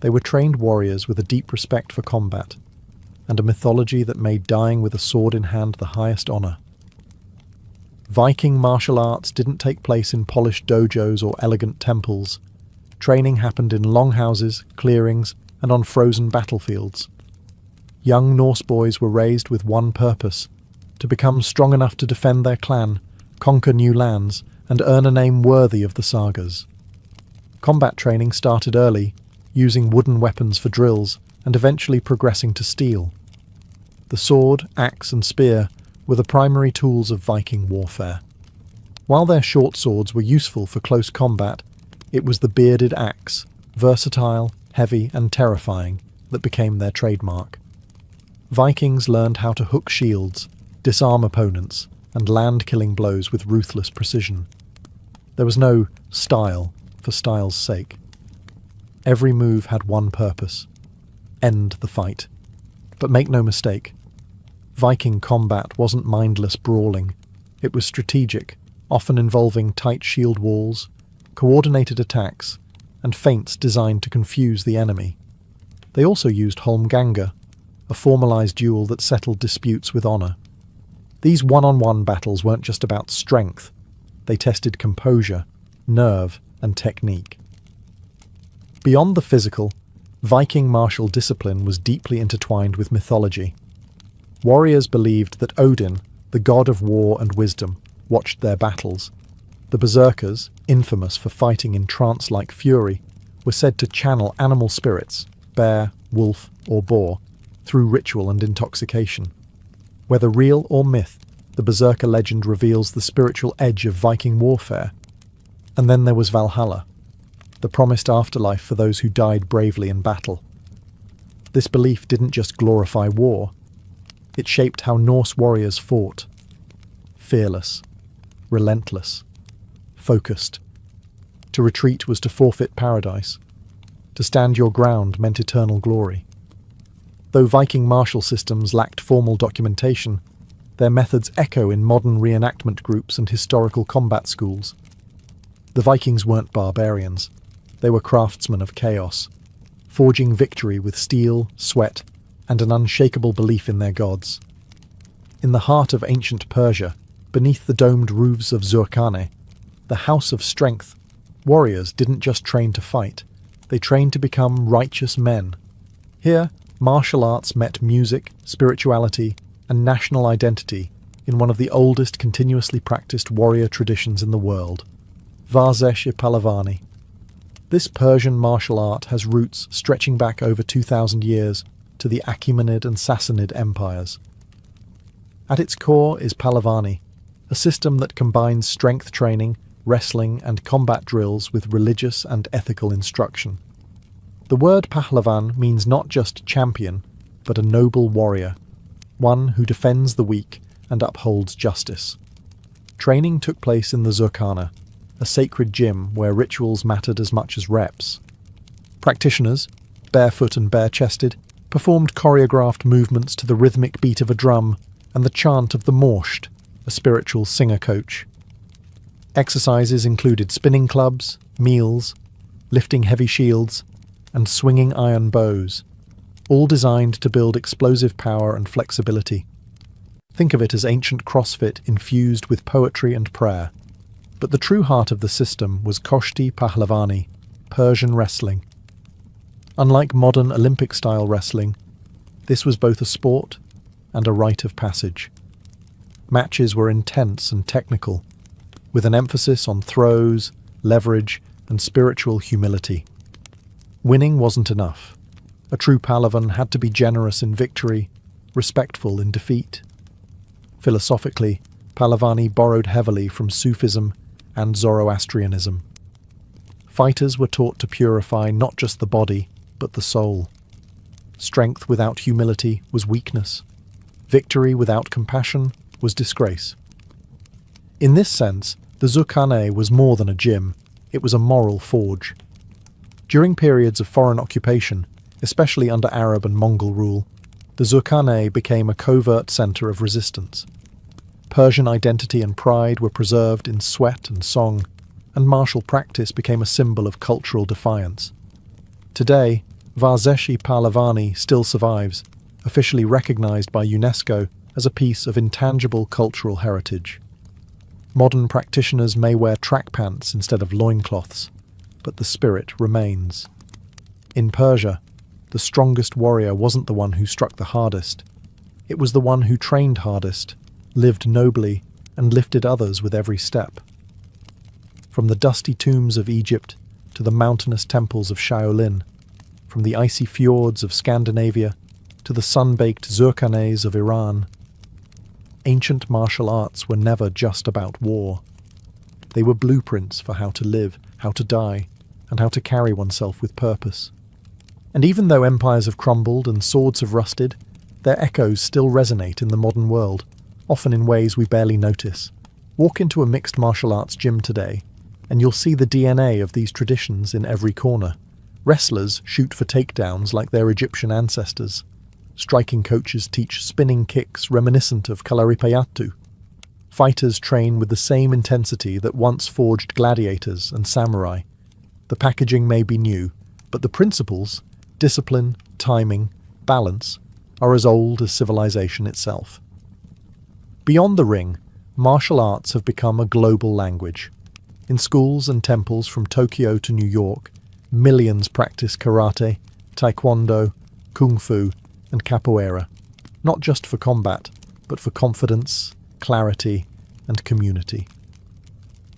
They were trained warriors with a deep respect for combat, and a mythology that made dying with a sword in hand the highest honor. Viking martial arts didn't take place in polished dojos or elegant temples. Training happened in longhouses, clearings, and on frozen battlefields. Young Norse boys were raised with one purpose: to become strong enough to defend their clan, conquer new lands, and earn a name worthy of the sagas. Combat training started early, using wooden weapons for drills, and eventually progressing to steel. The sword, axe, and spear were the primary tools of Viking warfare. While their short swords were useful for close combat, it was the bearded axe, versatile, heavy, and terrifying, that became their trademark. Vikings learned how to hook shields, disarm opponents, and land killing blows with ruthless precision. There was no style for style's sake. Every move had one purpose: end the fight. But make no mistake, Viking combat wasn't mindless brawling. It was strategic, often involving tight shield walls, coordinated attacks, and feints designed to confuse the enemy. They also used holmganga, a formalised duel that settled disputes with honour. These one-on-one battles weren't just about strength. They tested composure, nerve, and technique. Beyond the physical, Viking martial discipline was deeply intertwined with mythology. Warriors believed that Odin, the god of war and wisdom, watched their battles. The berserkers, infamous for fighting in trance-like fury, were said to channel animal spirits, bear, wolf, or boar, through ritual and intoxication. Whether real or myth, the berserker legend reveals the spiritual edge of Viking warfare. And then there was Valhalla, the promised afterlife for those who died bravely in battle. This belief didn't just glorify war. It shaped how Norse warriors fought. Fearless, relentless, focused. To retreat was to forfeit paradise. To stand your ground meant eternal glory. Though Viking martial systems lacked formal documentation, their methods echo in modern reenactment groups and historical combat schools. The Vikings weren't barbarians. They were craftsmen of chaos, forging victory with steel, sweat, and an unshakable belief in their gods. In the heart of ancient Persia, beneath the domed roofs of Zurkane, the House of Strength, warriors didn't just train to fight, they trained to become righteous men. Here, martial arts met music, spirituality, and national identity in one of the oldest continuously practiced warrior traditions in the world, Varzesh-i-Palavani. This Persian martial art has roots stretching back over 2,000 years to the Achaemenid and Sassanid empires. At its core is Palavani, a system that combines strength training, wrestling, and combat drills with religious and ethical instruction. The word Pahlavan means not just champion, but a noble warrior, one who defends the weak and upholds justice. Training took place in the Zurkana, a sacred gym where rituals mattered as much as reps. Practitioners, barefoot and bare-chested, performed choreographed movements to the rhythmic beat of a drum and the chant of the Morsht, a spiritual singer-coach. Exercises included spinning clubs, meals, lifting heavy shields, and swinging iron bows, all designed to build explosive power and flexibility. Think of it as ancient CrossFit infused with poetry and prayer. But the true heart of the system was Koshti Pahlavani, Persian wrestling. Unlike modern Olympic-style wrestling, this was both a sport and a rite of passage. Matches were intense and technical, with an emphasis on throws, leverage, and spiritual humility. Winning wasn't enough. A true Pahlavan had to be generous in victory, respectful in defeat. Philosophically, Pahlavani borrowed heavily from Sufism and Zoroastrianism. Fighters were taught to purify not just the body, but the soul. Strength without humility was weakness. Victory without compassion was disgrace. In this sense, the Zurkane was more than a gym, it was a moral forge. During periods of foreign occupation, especially under Arab and Mongol rule, the Zurkane became a covert centre of resistance. Persian identity and pride were preserved in sweat and song, and martial practice became a symbol of cultural defiance. Today, Varzeshi-Palavani still survives, officially recognised by UNESCO as a piece of intangible cultural heritage. Modern practitioners may wear track pants instead of loincloths, but the spirit remains. In Persia, the strongest warrior wasn't the one who struck the hardest. It was the one who trained hardest, lived nobly, and lifted others with every step. From the dusty tombs of Egypt to the mountainous temples of Shaolin, from the icy fjords of Scandinavia to the sun-baked Zurkanes of Iran, ancient martial arts were never just about war. They were blueprints for how to live, how to die, and how to carry oneself with purpose. And even though empires have crumbled and swords have rusted, their echoes still resonate in the modern world, often in ways we barely notice. Walk into a mixed martial arts gym today, and you'll see the DNA of these traditions in every corner. Wrestlers shoot for takedowns like their Egyptian ancestors. Striking coaches teach spinning kicks reminiscent of kalaripayattu. Fighters train with the same intensity that once forged gladiators and samurai. The packaging may be new, but the principles, discipline, timing, balance, are as old as civilization itself. Beyond the ring, martial arts have become a global language. In schools and temples from Tokyo to New York, millions practice karate, taekwondo, kung fu, and capoeira, not just for combat, but for confidence, clarity, and community.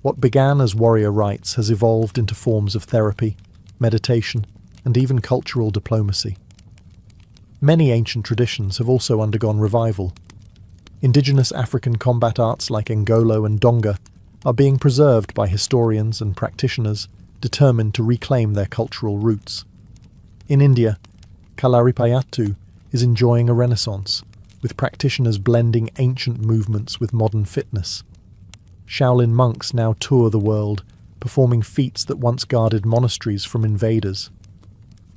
What began as warrior rites has evolved into forms of therapy, meditation, and even cultural diplomacy. Many ancient traditions have also undergone revival. Indigenous African combat arts like Ngolo and Donga are being preserved by historians and practitioners determined to reclaim their cultural roots. In India, kalaripayattu is enjoying a renaissance, with practitioners blending ancient movements with modern fitness. Shaolin monks now tour the world, performing feats that once guarded monasteries from invaders.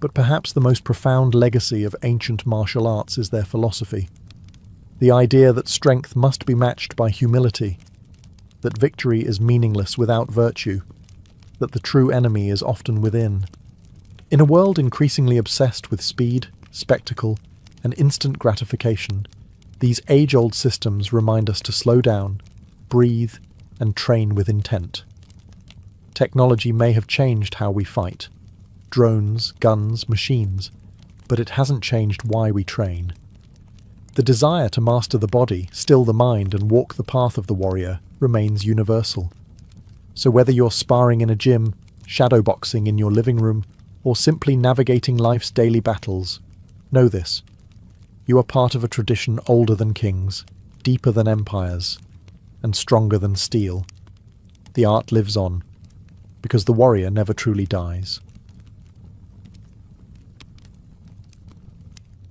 But perhaps the most profound legacy of ancient martial arts is their philosophy. The idea that strength must be matched by humility, that victory is meaningless without virtue, that the true enemy is often within. In a world increasingly obsessed with speed, spectacle, and instant gratification, these age-old systems remind us to slow down, breathe, and train with intent. Technology may have changed how we fight. Drones, guns, machines. But it hasn't changed why we train. The desire to master the body, still the mind, and walk the path of the warrior remains universal. So whether you're sparring in a gym, shadowboxing in your living room, or simply navigating life's daily battles, know this. You are part of a tradition older than kings, deeper than empires, and stronger than steel. The art lives on, because the warrior never truly dies.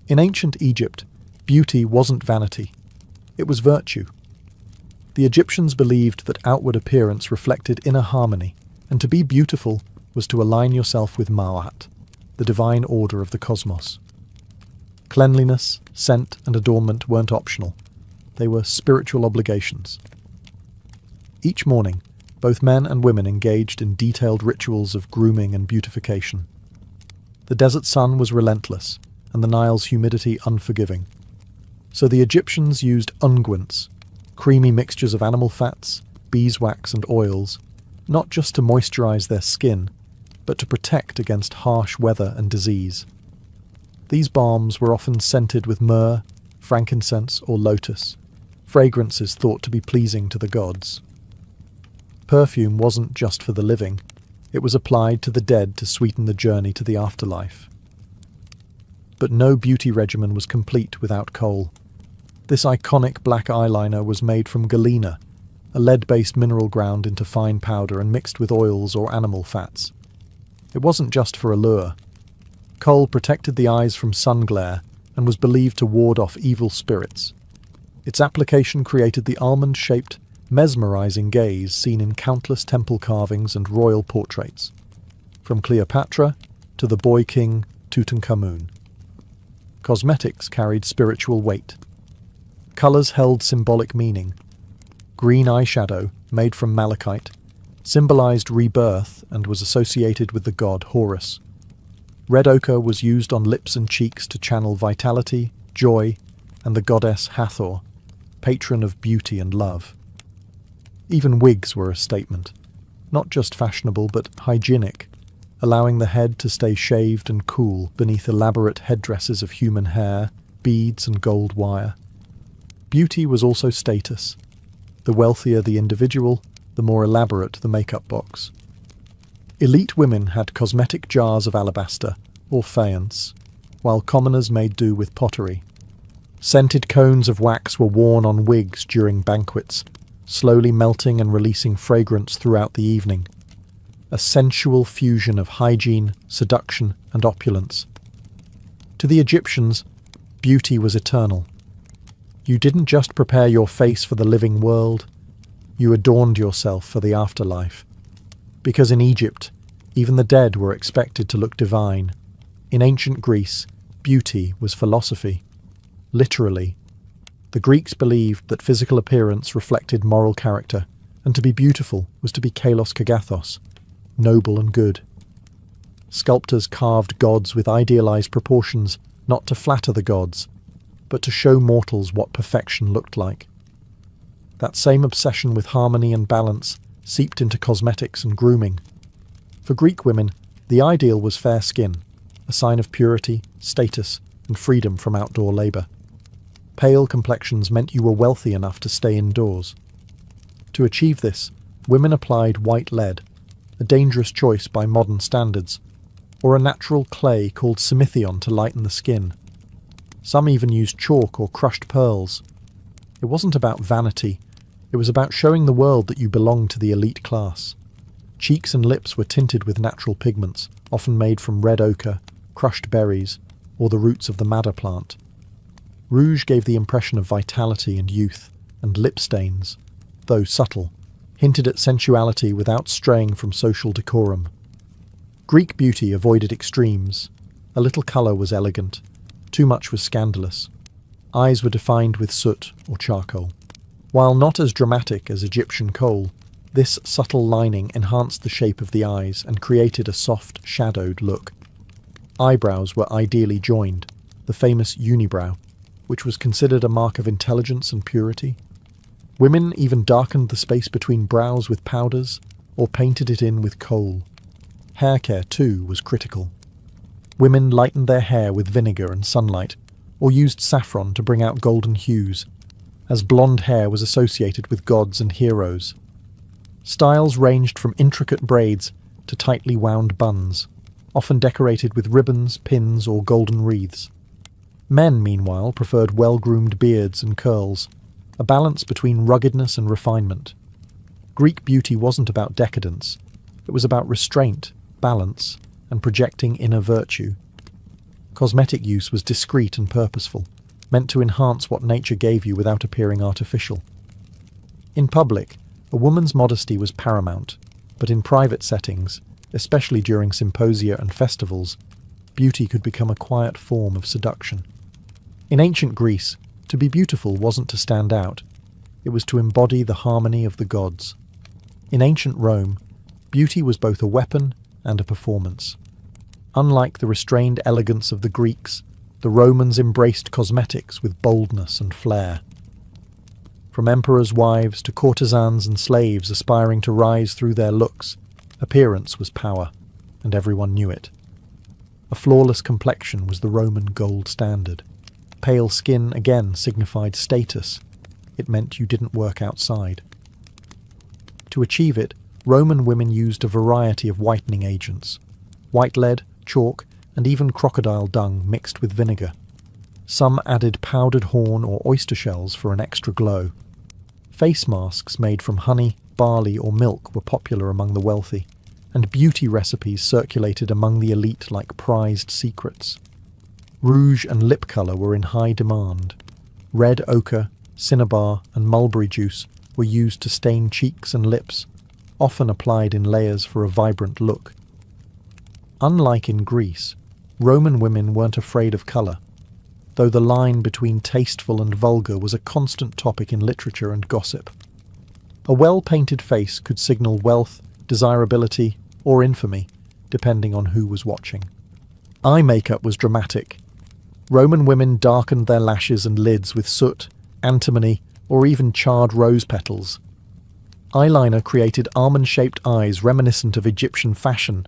In ancient Egypt, beauty wasn't vanity. It was virtue. The Egyptians believed that outward appearance reflected inner harmony, and to be beautiful was to align yourself with Ma'at, the divine order of the cosmos. Cleanliness, scent, and adornment weren't optional. They were spiritual obligations. Each morning, both men and women engaged in detailed rituals of grooming and beautification. The desert sun was relentless, and the Nile's humidity unforgiving. So the Egyptians used unguents, creamy mixtures of animal fats, beeswax, and oils, not just to moisturize their skin, but to protect against harsh weather and disease. These balms were often scented with myrrh, frankincense, or lotus, fragrances thought to be pleasing to the gods. Perfume wasn't just for the living, it was applied to the dead to sweeten the journey to the afterlife. But no beauty regimen was complete without kohl. This iconic black eyeliner was made from galena, a lead-based mineral ground into fine powder and mixed with oils or animal fats. It wasn't just for allure. Kohl protected the eyes from sun glare and was believed to ward off evil spirits. Its application created the almond-shaped, mesmerizing gaze seen in countless temple carvings and royal portraits, from Cleopatra to the boy king Tutankhamun. Cosmetics carried spiritual weight. Colours held symbolic meaning. Green eyeshadow, made from malachite, symbolized rebirth and was associated with the god Horus. Red ochre was used on lips and cheeks to channel vitality, joy, and the goddess Hathor, patron of beauty and love. Even wigs were a statement, not just fashionable but hygienic, allowing the head to stay shaved and cool beneath elaborate headdresses of human hair, beads, and gold wire. Beauty was also status. The wealthier the individual, the more elaborate the makeup box. Elite women had cosmetic jars of alabaster or faience, while commoners made do with pottery. Scented cones of wax were worn on wigs during banquets, slowly melting and releasing fragrance throughout the evening. A sensual fusion of hygiene, seduction, and opulence. To the Egyptians, beauty was eternal. You didn't just prepare your face for the living world, you adorned yourself for the afterlife. Because in Egypt, even the dead were expected to look divine. In ancient Greece, beauty was philosophy. Literally, the Greeks believed that physical appearance reflected moral character, and to be beautiful was to be kalos kagathos, noble and good. Sculptors carved gods with idealized proportions, not to flatter the gods, but to show mortals what perfection looked like. That same obsession with harmony and balance seeped into cosmetics and grooming. For Greek women, the ideal was fair skin, a sign of purity, status, and freedom from outdoor labour. Pale complexions meant you were wealthy enough to stay indoors. To achieve this, women applied white lead, a dangerous choice by modern standards, or a natural clay called simithion to lighten the skin. Some even used chalk or crushed pearls. It wasn't about vanity, it was about showing the world that you belonged to the elite class. Cheeks and lips were tinted with natural pigments, often made from red ochre, crushed berries, or the roots of the madder plant. Rouge gave the impression of vitality and youth, and lip stains, though subtle, hinted at sensuality without straying from social decorum. Greek beauty avoided extremes. A little colour was elegant, too much was scandalous. Eyes were defined with soot or charcoal. While not as dramatic as Egyptian kohl, this subtle lining enhanced the shape of the eyes and created a soft, shadowed look. Eyebrows were ideally joined, the famous unibrow, which was considered a mark of intelligence and purity. Women even darkened the space between brows with powders or painted it in with kohl. Hair care, too, was critical. Women lightened their hair with vinegar and sunlight, or used saffron to bring out golden hues, as blonde hair was associated with gods and heroes. Styles ranged from intricate braids to tightly wound buns, often decorated with ribbons, pins, or golden wreaths. Men, meanwhile, preferred well-groomed beards and curls, a balance between ruggedness and refinement. Greek beauty wasn't about decadence, it was about restraint, balance, and projecting inner virtue. Cosmetic use was discreet and purposeful, meant to enhance what nature gave you without appearing artificial. In public, a woman's modesty was paramount, but in private settings, especially during symposia and festivals, beauty could become a quiet form of seduction. In ancient Greece, to be beautiful wasn't to stand out, it was to embody the harmony of the gods. In ancient Rome, beauty was both a weapon and a performance. Unlike the restrained elegance of the Greeks, the Romans embraced cosmetics with boldness and flair. From emperors' wives to courtesans and slaves aspiring to rise through their looks, appearance was power, and everyone knew it. A flawless complexion was the Roman gold standard. Pale skin again signified status. It meant you didn't work outside. To achieve it, Roman women used a variety of whitening agents: white lead, chalk, and even crocodile dung mixed with vinegar. Some added powdered horn or oyster shells for an extra glow. Face masks made from honey, barley, or milk were popular among the wealthy, and beauty recipes circulated among the elite like prized secrets. Rouge and lip colour were in high demand. Red ochre, cinnabar, and mulberry juice were used to stain cheeks and lips, often applied in layers for a vibrant look. Unlike in Greece, Roman women weren't afraid of colour, though the line between tasteful and vulgar was a constant topic in literature and gossip. A well-painted face could signal wealth, desirability, or infamy, depending on who was watching. Eye makeup was dramatic. Roman women darkened their lashes and lids with soot, antimony, or even charred rose petals. Eyeliner created almond-shaped eyes reminiscent of Egyptian fashion,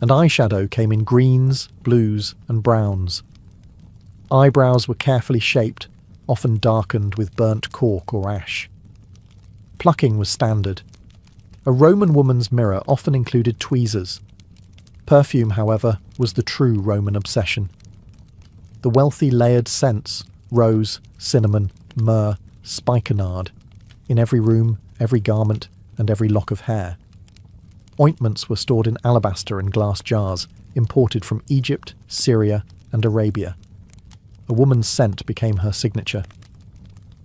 and eyeshadow came in greens, blues, and browns. Eyebrows were carefully shaped, often darkened with burnt cork or ash. Plucking was standard. A Roman woman's mirror often included tweezers. Perfume, however, was the true Roman obsession. The wealthy layered scents, rose, cinnamon, myrrh, spikenard, in every room, every garment, and every lock of hair. Ointments were stored in alabaster and glass jars, imported from Egypt, Syria, and Arabia. A woman's scent became her signature.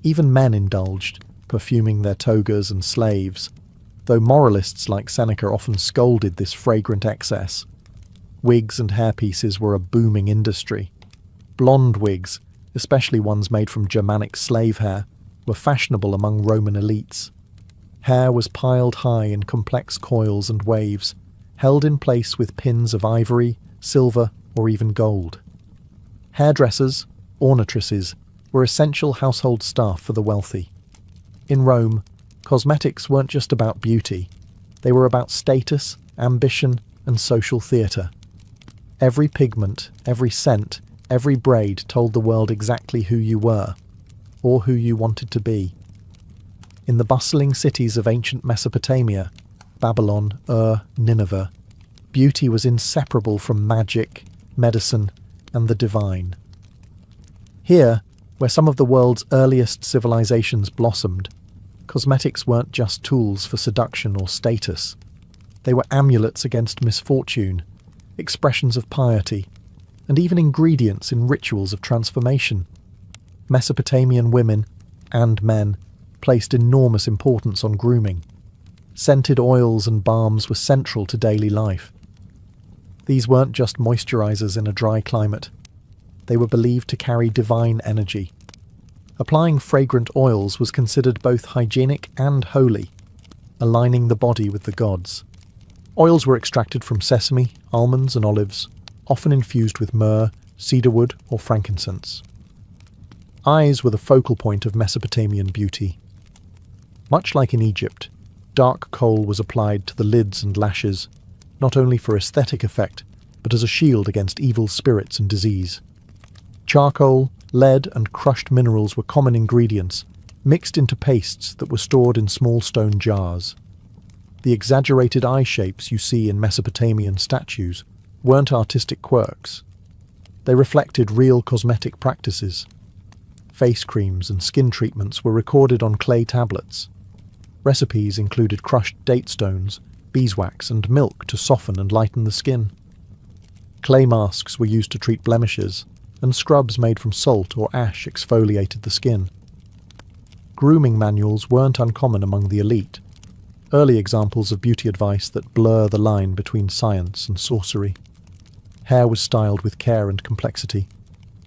Even men indulged, perfuming their togas and slaves, though moralists like Seneca often scolded this fragrant excess. Wigs and hairpieces were a booming industry. Blonde wigs, especially ones made from Germanic slave hair, were fashionable among Roman elites. Hair was piled high in complex coils and waves, held in place with pins of ivory, silver, or even gold. Hairdressers, ornatresses, were essential household staff for the wealthy. In Rome, cosmetics weren't just about beauty. They were about status, ambition, and social theatre. Every pigment, every scent, every braid told the world exactly who you were, or who you wanted to be. In the bustling cities of ancient Mesopotamia, Babylon, Nineveh, beauty was inseparable from magic, medicine, and the divine. Here, where some of the world's earliest civilizations blossomed, cosmetics weren't just tools for seduction or status. They were amulets against misfortune, expressions of piety, and even ingredients in rituals of transformation. Mesopotamian women, and men, placed enormous importance on grooming. Scented oils and balms were central to daily life. These weren't just moisturizers in a dry climate. They were believed to carry divine energy. Applying fragrant oils was considered both hygienic and holy, aligning the body with the gods. Oils were extracted from sesame, almonds, and olives, often infused with myrrh, cedarwood, or frankincense. Eyes were the focal point of Mesopotamian beauty. Much like in Egypt, dark kohl was applied to the lids and lashes, not only for aesthetic effect, but as a shield against evil spirits and disease. Charcoal, lead, and crushed minerals were common ingredients, mixed into pastes that were stored in small stone jars. The exaggerated eye shapes you see in Mesopotamian statues weren't artistic quirks. They reflected real cosmetic practices. Face creams and skin treatments were recorded on clay tablets. Recipes included crushed date stones, beeswax, and milk to soften and lighten the skin. Clay masks were used to treat blemishes, and scrubs made from salt or ash exfoliated the skin. Grooming manuals weren't uncommon among the elite, early examples of beauty advice that blur the line between science and sorcery. Hair was styled with care and complexity.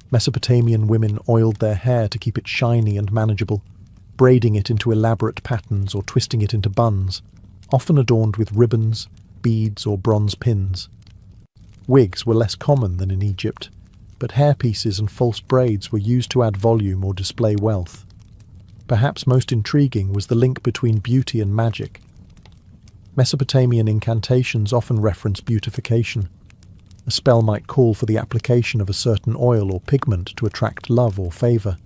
Mesopotamian women oiled their hair to keep it shiny and manageable, braiding it into elaborate patterns or twisting it into buns, often adorned with ribbons, beads, or bronze pins. Wigs were less common than in Egypt, but hairpieces and false braids were used to add volume or display wealth. Perhaps most intriguing was the link between beauty and magic. Mesopotamian incantations often reference beautification. A spell might call for the application of a certain oil or pigment to attract love or favour.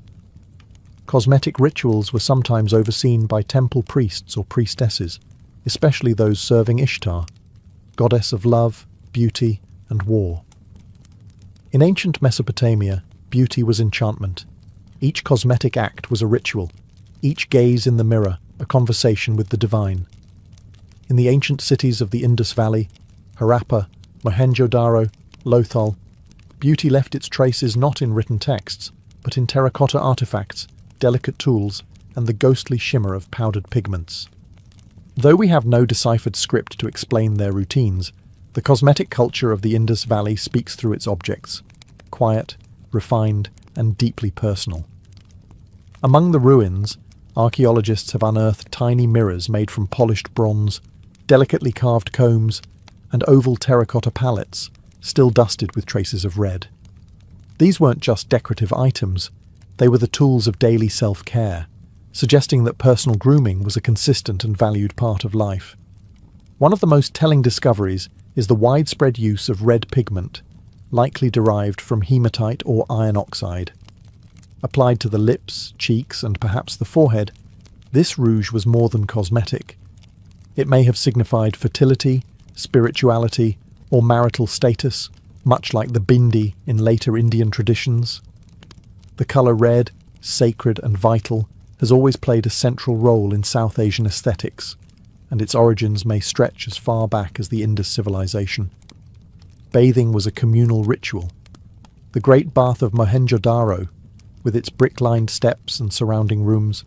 Cosmetic rituals were sometimes overseen by temple priests or priestesses, especially those serving Ishtar, goddess of love, beauty, and war. In ancient Mesopotamia, beauty was enchantment. Each cosmetic act was a ritual, each gaze in the mirror a conversation with the divine. In the ancient cities of the Indus Valley, Harappa, Mohenjo-daro, Lothal, beauty left its traces not in written texts, but in terracotta artifacts, delicate tools, and the ghostly shimmer of powdered pigments. Though we have no deciphered script to explain their routines, the cosmetic culture of the Indus Valley speaks through its objects, quiet, refined, and deeply personal. Among the ruins, archaeologists have unearthed tiny mirrors made from polished bronze, delicately carved combs, and oval terracotta palettes, still dusted with traces of red. These weren't just decorative items, they were the tools of daily self-care, suggesting that personal grooming was a consistent and valued part of life. One of the most telling discoveries is the widespread use of red pigment, likely derived from hematite or iron oxide. Applied to the lips, cheeks, and perhaps the forehead, this rouge was more than cosmetic. It may have signified fertility, spirituality, or marital status, much like the bindi in later Indian traditions. The colour red, sacred and vital, has always played a central role in South Asian aesthetics, and its origins may stretch as far back as the Indus civilization. Bathing was a communal ritual. The Great Bath of Mohenjo-daro, with its brick-lined steps and surrounding rooms,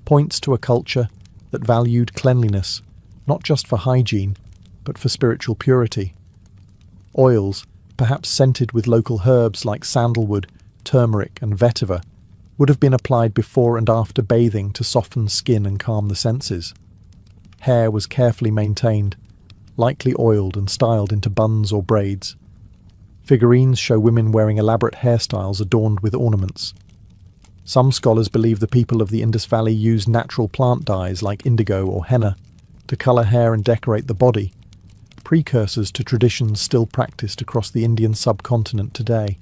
points to a culture that valued cleanliness, not just for hygiene, but for spiritual purity. Oils, perhaps scented with local herbs like sandalwood, turmeric and vetiver, would have been applied before and after bathing to soften skin and calm the senses. Hair was carefully maintained, lightly oiled and styled into buns or braids. Figurines show women wearing elaborate hairstyles adorned with ornaments. Some scholars believe the people of the Indus Valley used natural plant dyes like indigo or henna to colour hair and decorate the body, precursors to traditions still practiced across the Indian subcontinent today.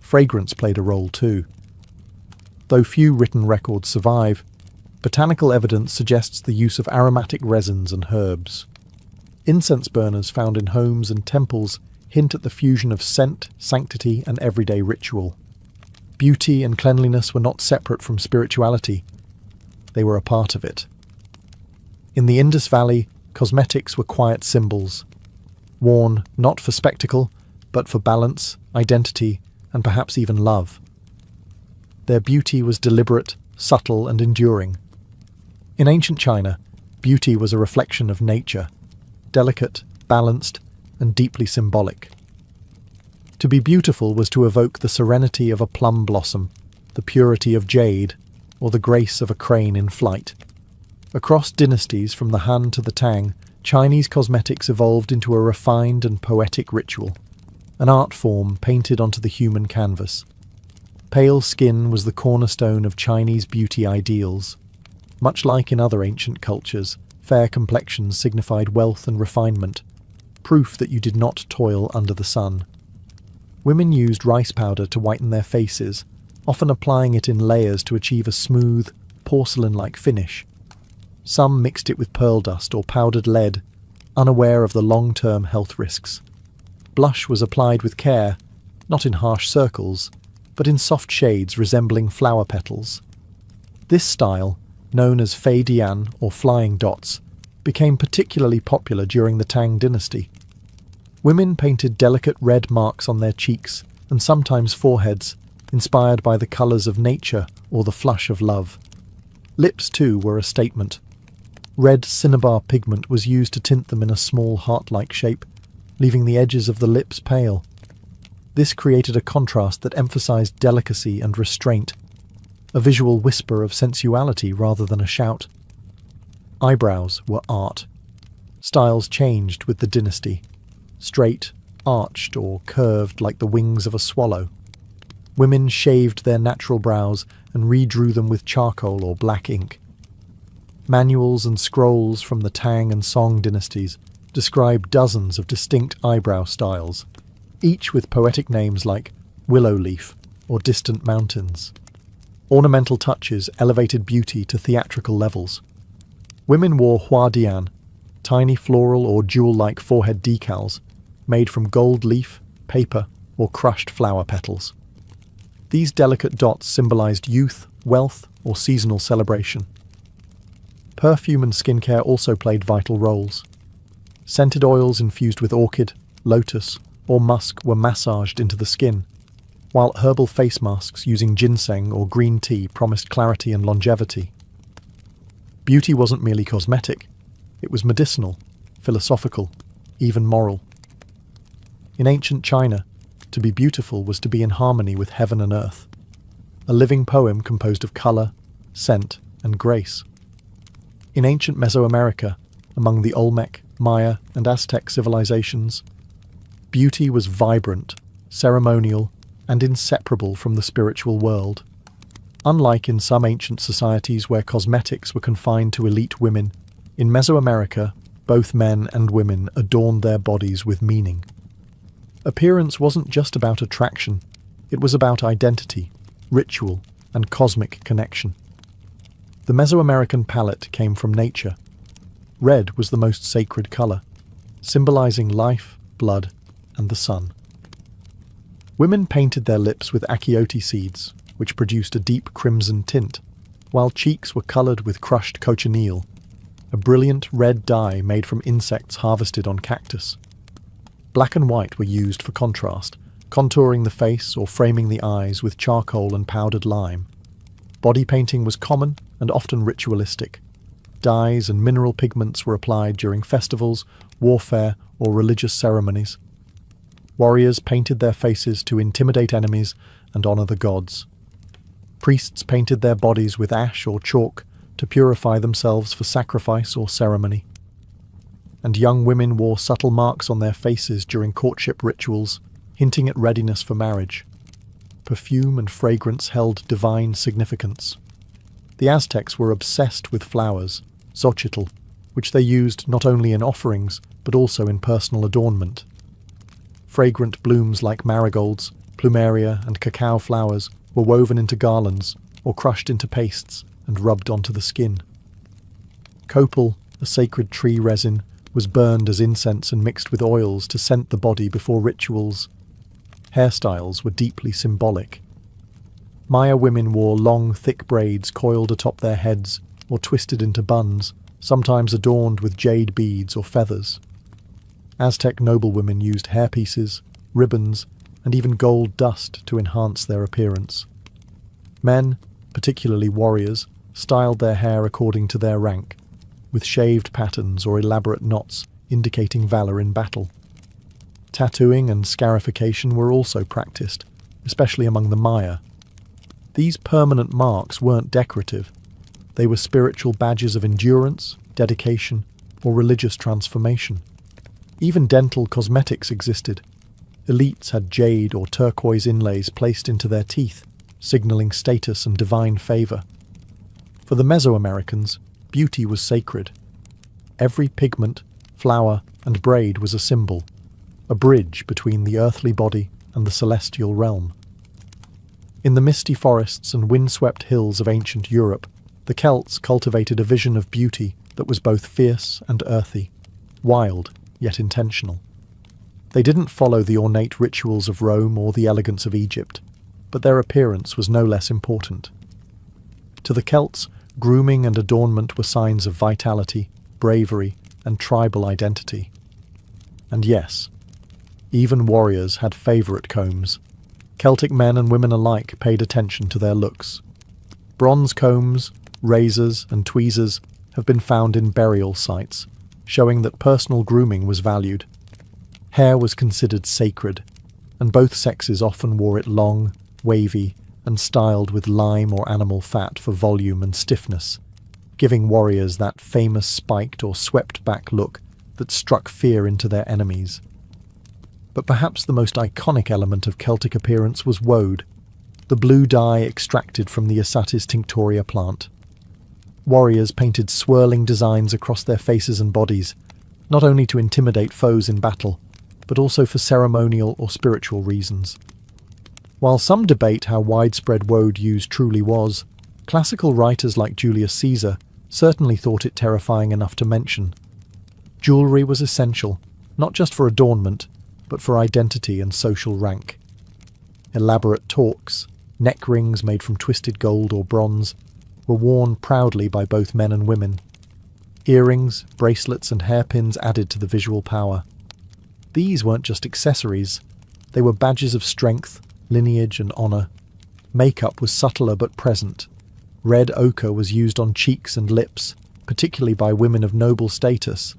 Fragrance played a role too. Though few written records survive, botanical evidence suggests the use of aromatic resins and herbs. Incense burners found in homes and temples hint at the fusion of scent, sanctity, and everyday ritual. Beauty and cleanliness were not separate from spirituality. They were a part of it. In the Indus Valley, cosmetics were quiet symbols, worn not for spectacle, but for balance, identity, and perhaps even love. Their beauty was deliberate, subtle, and enduring. In ancient China, beauty was a reflection of nature, delicate, balanced, and deeply symbolic. To be beautiful was to evoke the serenity of a plum blossom, the purity of jade, or the grace of a crane in flight. Across dynasties from the Han to the Tang, Chinese cosmetics evolved into a refined and poetic ritual, an art form painted onto the human canvas. Pale skin was the cornerstone of Chinese beauty ideals. Much like in other ancient cultures, fair complexions signified wealth and refinement, proof that you did not toil under the sun. Women used rice powder to whiten their faces, often applying it in layers to achieve a smooth, porcelain-like finish. Some mixed it with pearl dust or powdered lead, unaware of the long-term health risks. Blush was applied with care, not in harsh circles, but in soft shades resembling flower petals. This style, known as fei dian or flying dots, became particularly popular during the Tang dynasty. Women painted delicate red marks on their cheeks and sometimes foreheads, inspired by the colours of nature or the flush of love. Lips, too, were a statement. Red cinnabar pigment was used to tint them in a small heart-like shape, leaving the edges of the lips pale. This created a contrast that emphasised delicacy and restraint, a visual whisper of sensuality rather than a shout. Eyebrows were art. Styles changed with the dynasty. Straight, arched, or curved like the wings of a swallow. Women shaved their natural brows and redrew them with charcoal or black ink. Manuals and scrolls from the Tang and Song dynasties describe dozens of distinct eyebrow styles, each with poetic names like willow leaf or distant mountains. Ornamental touches elevated beauty to theatrical levels. Women wore huadian, tiny floral or jewel-like forehead decals, made from gold leaf, paper, or crushed flower petals. These delicate dots symbolized youth, wealth, or seasonal celebration. Perfume and skincare also played vital roles. Scented oils infused with orchid, lotus, or musk were massaged into the skin, while herbal face masks using ginseng or green tea promised clarity and longevity. Beauty wasn't merely cosmetic, it was medicinal, philosophical, even moral. In ancient China, to be beautiful was to be in harmony with heaven and earth, a living poem composed of colour, scent, and grace. In ancient Mesoamerica, among the Olmec, Maya, and Aztec civilizations, beauty was vibrant, ceremonial, and inseparable from the spiritual world. Unlike in some ancient societies where cosmetics were confined to elite women, in Mesoamerica, both men and women adorned their bodies with meaning. Appearance wasn't just about attraction, it was about identity, ritual, and cosmic connection. The Mesoamerican palette came from nature. Red was the most sacred colour, symbolising life, blood, and the sun. Women painted their lips with achiote seeds, which produced a deep crimson tint, while cheeks were coloured with crushed cochineal, a brilliant red dye made from insects harvested on cactus. Black and white were used for contrast, contouring the face or framing the eyes with charcoal and powdered lime. Body painting was common and often ritualistic. Dyes and mineral pigments were applied during festivals, warfare, or religious ceremonies. Warriors painted their faces to intimidate enemies and honour the gods. Priests painted their bodies with ash or chalk to purify themselves for sacrifice or ceremony. And young women wore subtle marks on their faces during courtship rituals, hinting at readiness for marriage. Perfume and fragrance held divine significance. The Aztecs were obsessed with flowers, xochitl, which they used not only in offerings but also in personal adornment. Fragrant blooms like marigolds, plumeria, and cacao flowers were woven into garlands or crushed into pastes and rubbed onto the skin. Copal, a sacred tree resin, was burned as incense and mixed with oils to scent the body before rituals. Hairstyles were deeply symbolic. Maya women wore long, thick braids coiled atop their heads or twisted into buns, sometimes adorned with jade beads or feathers. Aztec noblewomen used hairpieces, ribbons, and even gold dust to enhance their appearance. Men, particularly warriors, styled their hair according to their rank, with shaved patterns or elaborate knots indicating valor in battle. Tattooing and scarification were also practiced, especially among the Maya. These permanent marks weren't decorative. They were spiritual badges of endurance, dedication, or religious transformation. Even dental cosmetics existed. Elites had jade or turquoise inlays placed into their teeth, signaling status and divine favor. For the Mesoamericans, beauty was sacred. Every pigment, flower, and braid was a symbol, a bridge between the earthly body and the celestial realm. In the misty forests and windswept hills of ancient Europe, the Celts cultivated a vision of beauty that was both fierce and earthy, wild yet intentional. They didn't follow the ornate rituals of Rome or the elegance of Egypt, but their appearance was no less important. To the Celts, grooming and adornment were signs of vitality, bravery, and tribal identity. And yes, even warriors had favourite combs. Celtic men and women alike paid attention to their looks. Bronze combs, razors, and tweezers have been found in burial sites, showing that personal grooming was valued. Hair was considered sacred, and both sexes often wore it long, wavy, and styled with lime or animal fat for volume and stiffness, giving warriors that famous spiked or swept-back look that struck fear into their enemies. But perhaps the most iconic element of Celtic appearance was woad, the blue dye extracted from the Isatis tinctoria plant. Warriors painted swirling designs across their faces and bodies, not only to intimidate foes in battle, but also for ceremonial or spiritual reasons. While some debate how widespread woad use truly was, classical writers like Julius Caesar certainly thought it terrifying enough to mention. Jewellery was essential, not just for adornment, but for identity and social rank. Elaborate torques, neck rings made from twisted gold or bronze, were worn proudly by both men and women. Earrings, bracelets, and hairpins added to the visual power. These weren't just accessories, they were badges of strength, lineage, and honour. Makeup was subtler but present. Red ochre was used on cheeks and lips, particularly by women of noble status.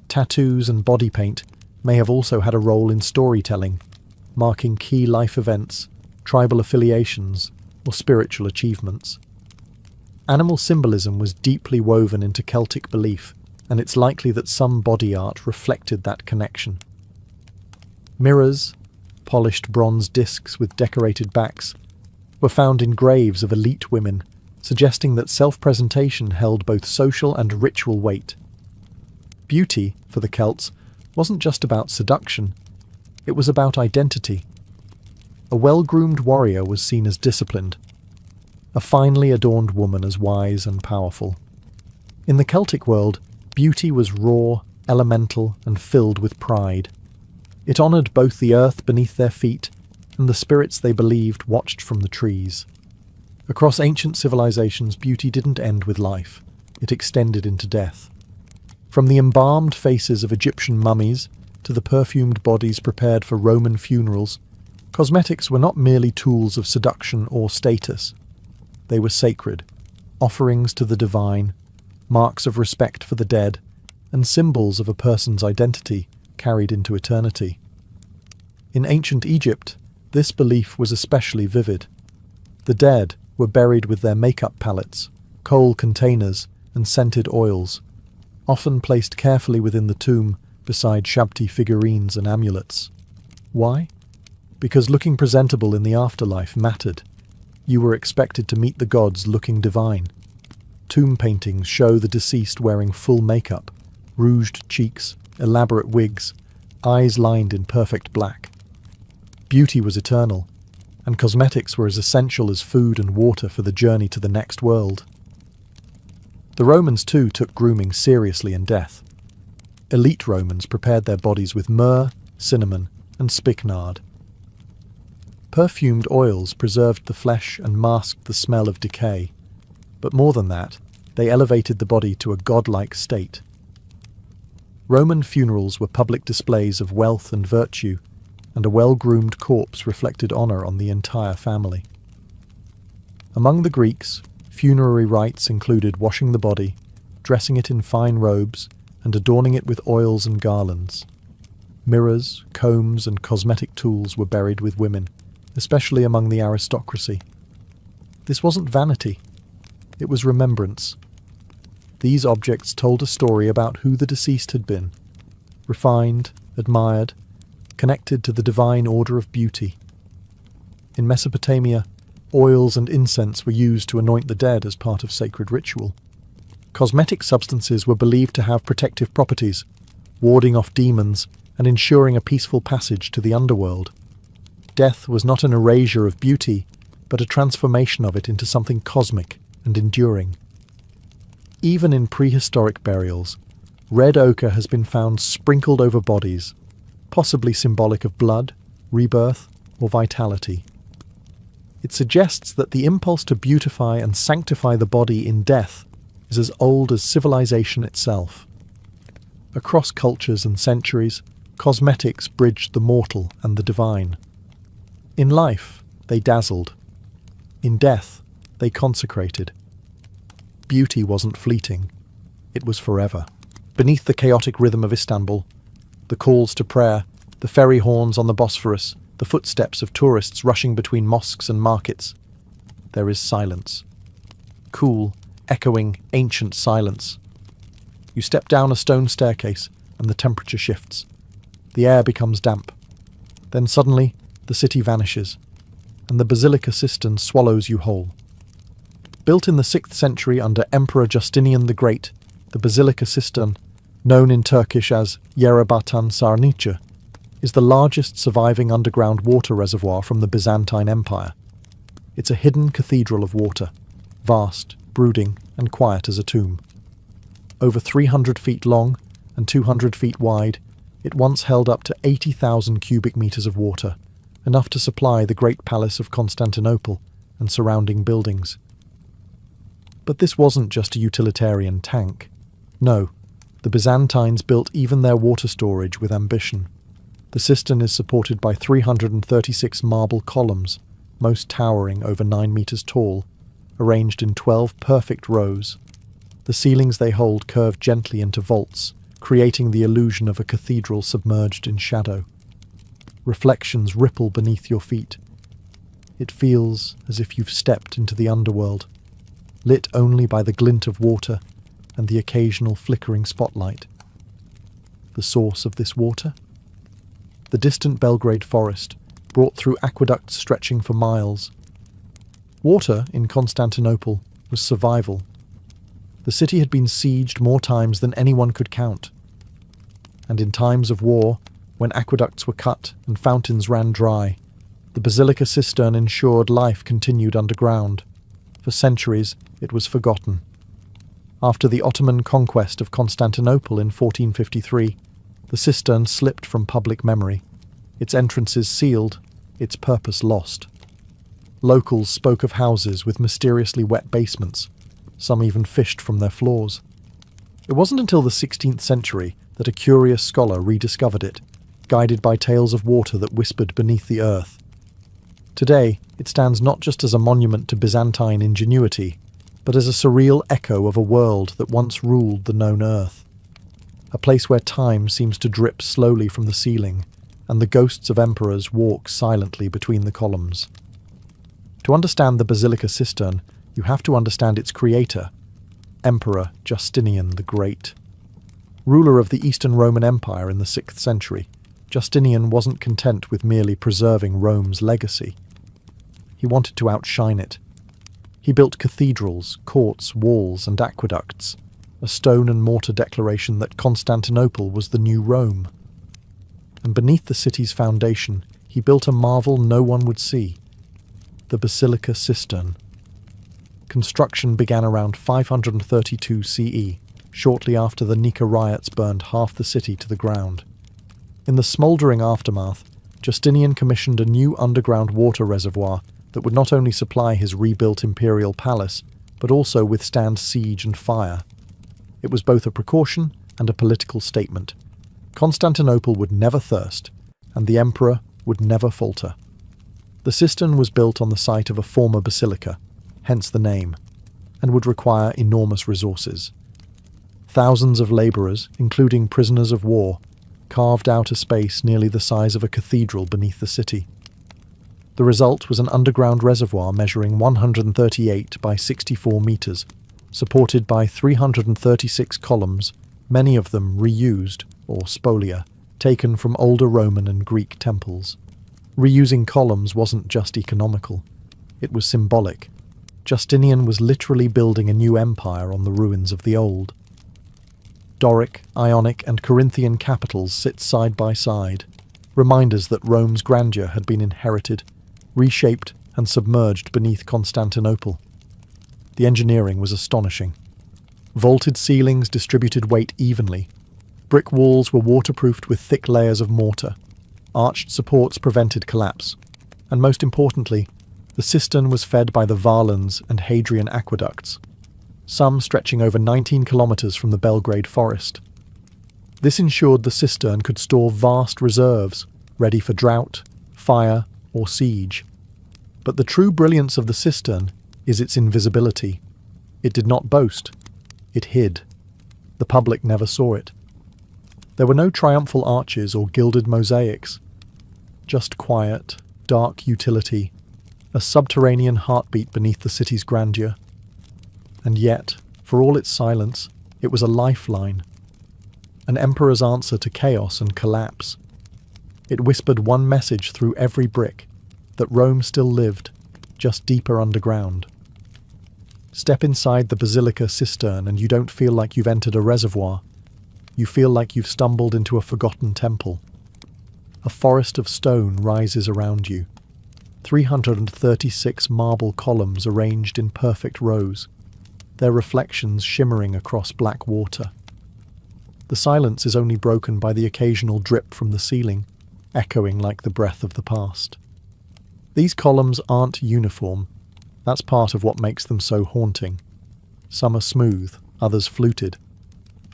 Tattoos and body paint may have also had a role in storytelling, marking key life events, tribal affiliations, or spiritual achievements. Animal symbolism was deeply woven into Celtic belief, and it's likely that some body art reflected that connection. Mirrors, polished bronze discs with decorated backs, were found in graves of elite women, suggesting that self-presentation held both social and ritual weight. Beauty, for the Celts, wasn't just about seduction, it was about identity. A well-groomed warrior was seen as disciplined, a finely adorned woman as wise and powerful. In the Celtic world, beauty was raw, elemental, and filled with pride. It honoured both the earth beneath their feet and the spirits they believed watched from the trees. Across ancient civilizations, beauty didn't end with life. It extended into death. From the embalmed faces of Egyptian mummies to the perfumed bodies prepared for Roman funerals, cosmetics were not merely tools of seduction or status. They were sacred, offerings to the divine, marks of respect for the dead, and symbols of a person's identity carried into eternity. In ancient Egypt, this belief was especially vivid. The dead were buried with their makeup palettes, coal containers, and scented oils, often placed carefully within the tomb beside Shabti figurines and amulets. Why? Because looking presentable in the afterlife mattered. You were expected to meet the gods looking divine. Tomb paintings show the deceased wearing full makeup, rouged cheeks, elaborate wigs, eyes lined in perfect black. Beauty was eternal, and cosmetics were as essential as food and water for the journey to the next world. The Romans too took grooming seriously in death. Elite Romans prepared their bodies with myrrh, cinnamon, and spikenard. Perfumed oils preserved the flesh and masked the smell of decay, but more than that, they elevated the body to a godlike state. Roman funerals were public displays of wealth and virtue, and a well-groomed corpse reflected honour on the entire family. Among the Greeks, funerary rites included washing the body, dressing it in fine robes, and adorning it with oils and garlands. Mirrors, combs, and cosmetic tools were buried with women, especially among the aristocracy. This wasn't vanity, it was remembrance. These objects told a story about who the deceased had been, refined, admired, connected to the divine order of beauty. In Mesopotamia, oils and incense were used to anoint the dead as part of sacred ritual. Cosmetic substances were believed to have protective properties, warding off demons and ensuring a peaceful passage to the underworld. Death was not an erasure of beauty, but a transformation of it into something cosmic and enduring. Even in prehistoric burials, red ochre has been found sprinkled over bodies, possibly symbolic of blood, rebirth, or vitality. It suggests that the impulse to beautify and sanctify the body in death is as old as civilization itself. Across cultures and centuries, cosmetics bridged the mortal and the divine. In life, they dazzled. In death, they consecrated. Beauty wasn't fleeting. It was forever. Beneath the chaotic rhythm of Istanbul, the calls to prayer, the ferry horns on the Bosphorus, the footsteps of tourists rushing between mosques and markets, there is silence. Cool, echoing, ancient silence. You step down a stone staircase, and the temperature shifts. The air becomes damp. Then suddenly, the city vanishes, and the basilica cistern swallows you whole. Built in the 6th century under Emperor Justinian the Great, the basilica cistern, known in Turkish as Yerebatan Sarnıcı, is the largest surviving underground water reservoir from the Byzantine Empire. It's a hidden cathedral of water, vast, brooding, and quiet as a tomb. Over 300 feet long and 200 feet wide, it once held up to 80,000 cubic meters of water, enough to supply the Great Palace of Constantinople and surrounding buildings. But this wasn't just a utilitarian tank. No, the Byzantines built even their water storage with ambition. The cistern is supported by 336 marble columns, most towering over 9 meters tall, arranged in 12 perfect rows. The ceilings they hold curve gently into vaults, creating the illusion of a cathedral submerged in shadow. Reflections ripple beneath your feet. It feels as if you've stepped into the underworld, lit only by the glint of water and the occasional flickering spotlight. The source of this water? The distant Belgrade forest, brought through aqueducts stretching for miles. Water in Constantinople was survival. The city had been sieged more times than anyone could count. And in times of war, when aqueducts were cut and fountains ran dry, the basilica cistern ensured life continued underground. For centuries, it was forgotten. After the Ottoman conquest of Constantinople in 1453, the cistern slipped from public memory, its entrances sealed, its purpose lost. Locals spoke of houses with mysteriously wet basements. Some even fished from their floors. It wasn't until the 16th century that a curious scholar rediscovered it, guided by tales of water that whispered beneath the earth. Today, it stands not just as a monument to Byzantine ingenuity, but as a surreal echo of a world that once ruled the known earth. A place where time seems to drip slowly from the ceiling, and the ghosts of emperors walk silently between the columns. To understand the Basilica Cistern, you have to understand its creator, Emperor Justinian the Great. Ruler of the Eastern Roman Empire in the 6th century, Justinian wasn't content with merely preserving Rome's legacy. He wanted to outshine it. He built cathedrals, courts, walls, and aqueducts, a stone and mortar declaration that Constantinople was the new Rome. And beneath the city's foundation, he built a marvel no one would see, the Basilica Cistern. Construction began around 532 CE, shortly after the Nika riots burned half the city to the ground. In the smouldering aftermath, Justinian commissioned a new underground water reservoir that would not only supply his rebuilt imperial palace, but also withstand siege and fire. It was both a precaution and a political statement. Constantinople would never thirst, and the emperor would never falter. The cistern was built on the site of a former basilica, hence the name, and would require enormous resources. Thousands of labourers, including prisoners of war, carved out a space nearly the size of a cathedral beneath the city. The result was an underground reservoir measuring 138 by 64 metres, supported by 336 columns, many of them reused, or spolia, taken from older Roman and Greek temples. Reusing columns wasn't just economical, it was symbolic. Justinian was literally building a new empire on the ruins of the old. Doric, Ionic, and Corinthian capitals sit side by side, reminders that Rome's grandeur had been inherited, reshaped, and submerged beneath Constantinople. The engineering was astonishing. Vaulted ceilings distributed weight evenly. Brick walls were waterproofed with thick layers of mortar. Arched supports prevented collapse. And most importantly, the cistern was fed by the Varlans and Hadrian aqueducts, some stretching over 19 kilometres from the Belgrade forest. This ensured the cistern could store vast reserves, ready for drought, fire, or siege. But the true brilliance of the cistern is its invisibility. It did not boast. It hid. The public never saw it. There were no triumphal arches or gilded mosaics. Just quiet, dark utility, a subterranean heartbeat beneath the city's grandeur. And yet, for all its silence, it was a lifeline. An emperor's answer to chaos and collapse. It whispered one message through every brick, that Rome still lived, just deeper underground. Step inside the Basilica Cistern and you don't feel like you've entered a reservoir. You feel like you've stumbled into a forgotten temple. A forest of stone rises around you. 336 marble columns arranged in perfect rows, their reflections shimmering across black water. The silence is only broken by the occasional drip from the ceiling, echoing like the breath of the past. These columns aren't uniform. That's part of what makes them so haunting. Some are smooth, others fluted.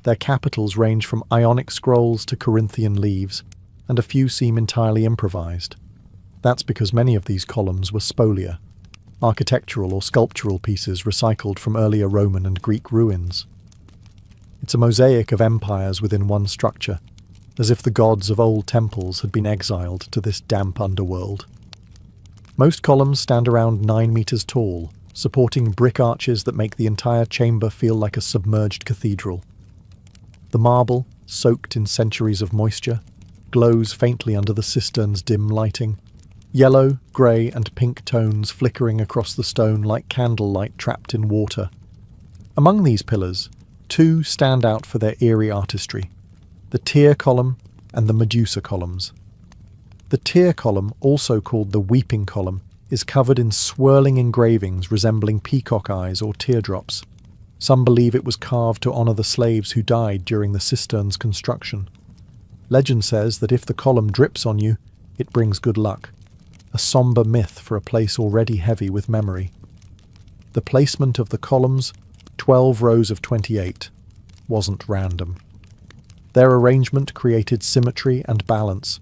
Their capitals range from Ionic scrolls to Corinthian leaves, and a few seem entirely improvised. That's because many of these columns were spolia, architectural or sculptural pieces recycled from earlier Roman and Greek ruins. It's a mosaic of empires within one structure, as if the gods of old temples had been exiled to this damp underworld. Most columns stand around 9 meters tall, supporting brick arches that make the entire chamber feel like a submerged cathedral. The marble, soaked in centuries of moisture, glows faintly under the cistern's dim lighting, yellow, grey, and pink tones flickering across the stone like candlelight trapped in water. Among these pillars, 2 stand out for their eerie artistry: the Tyr column and the Medusa columns. The Tyr column, also called the Weeping column, is covered in swirling engravings resembling peacock eyes or teardrops. Some believe it was carved to honour the slaves who died during the cistern's construction. Legend says that if the column drips on you, it brings good luck. a somber myth for a place already heavy with memory. The placement of the columns, 12 rows of 28, wasn't random. Their arrangement created symmetry and balance,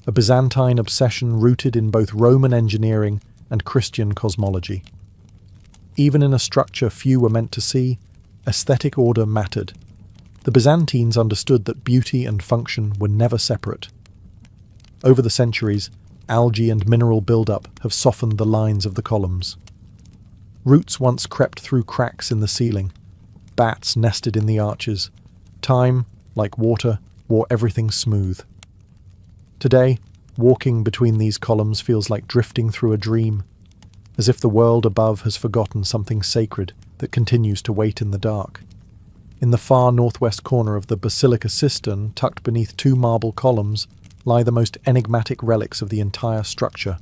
a Byzantine obsession rooted in both Roman engineering and Christian cosmology. Even in a structure few were meant to see, aesthetic order mattered. The Byzantines understood that beauty and function were never separate. Over the centuries, algae and mineral buildup have softened the lines of the columns. Roots once crept through cracks in the ceiling. Bats nested in the arches. Time, like water, wore everything smooth. Today, walking between these columns feels like drifting through a dream, as if the world above has forgotten something sacred that continues to wait in the dark. In the far northwest corner of the basilica cistern, tucked beneath two marble columns, lie the most enigmatic relics of the entire structure,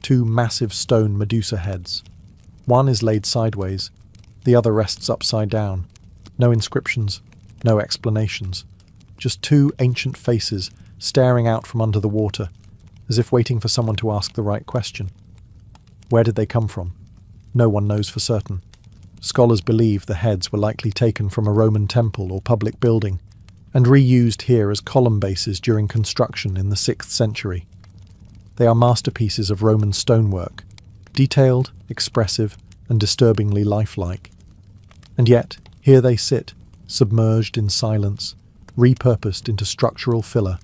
two massive stone Medusa heads. One is laid sideways, the other rests upside down. No inscriptions, no explanations. Just two ancient faces staring out from under the water, as if waiting for someone to ask the right question. Where did they come from? No one knows for certain. Scholars believe the heads were likely taken from a Roman temple or public building, and reused here as column bases during construction in the 6th century. They are masterpieces of Roman stonework, detailed, expressive, and disturbingly lifelike. And yet, here they sit, submerged in silence, repurposed into structural filler.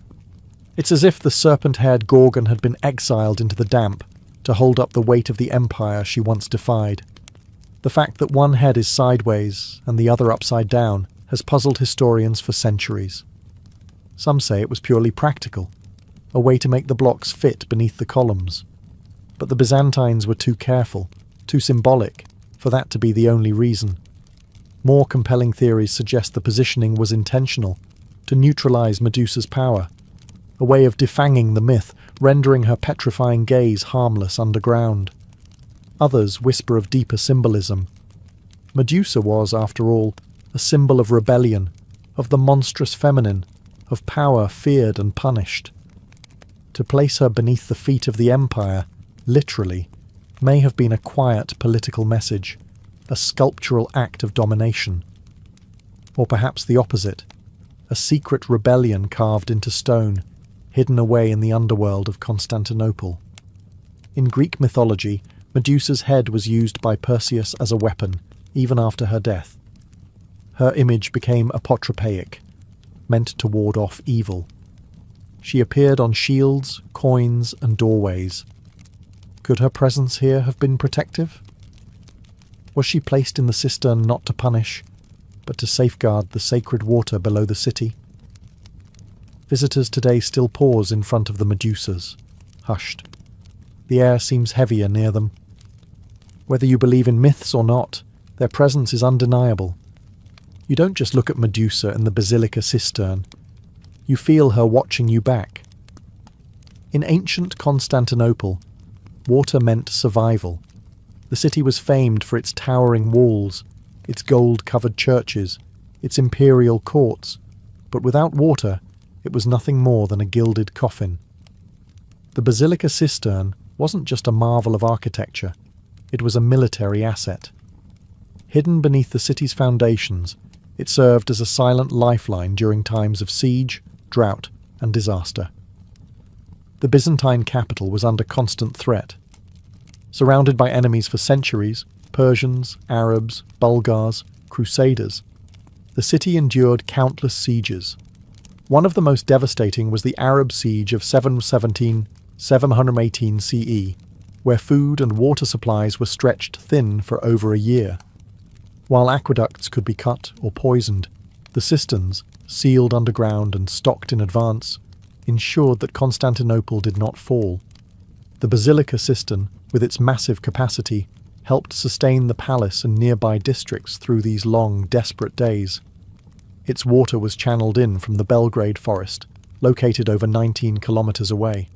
It's as if the serpent-haired Gorgon had been exiled into the damp to hold up the weight of the empire she once defied. The fact that one head is sideways and the other upside down has puzzled historians for centuries. Some say it was purely practical, a way to make the blocks fit beneath the columns. But the Byzantines were too careful, too symbolic, for that to be the only reason. More compelling theories suggest the positioning was intentional, to neutralize Medusa's power, a way of defanging the myth, rendering her petrifying gaze harmless underground. Others whisper of deeper symbolism. Medusa was, after all, a symbol of rebellion, of the monstrous feminine, of power feared and punished. To place her beneath the feet of the empire, literally, may have been a quiet political message, a sculptural act of domination. Or perhaps the opposite, a secret rebellion carved into stone, hidden away in the underworld of Constantinople. In Greek mythology, Medusa's head was used by Perseus as a weapon, even after her death. Her image became apotropaic, meant to ward off evil. She appeared on shields, coins, and doorways. Could her presence here have been protective? Was she placed in the cistern not to punish, but to safeguard the sacred water below the city? Visitors today still pause in front of the Medusas, hushed. The air seems heavier near them. Whether you believe in myths or not, their presence is undeniable. You don't just look at Medusa in the basilica cistern. You feel her watching you back. In ancient Constantinople, water meant survival. The city was famed for its towering walls, its gold-covered churches, its imperial courts, but without water, it was nothing more than a gilded coffin. The basilica cistern wasn't just a marvel of architecture, it was a military asset. Hidden beneath the city's foundations, it served as a silent lifeline during times of siege, drought, and disaster. The Byzantine capital was under constant threat. Surrounded by enemies for centuries, Persians, Arabs, Bulgars, Crusaders, the city endured countless sieges. One of the most devastating was the Arab siege of 718 CE, where food and water supplies were stretched thin for over a year. While aqueducts could be cut or poisoned, the cisterns, sealed underground and stocked in advance, ensured that Constantinople did not fall. The basilica cistern, with its massive capacity, helped sustain the palace and nearby districts through these long, desperate days. Its water was channeled in from the Belgrade forest, located over 19 kilometers away.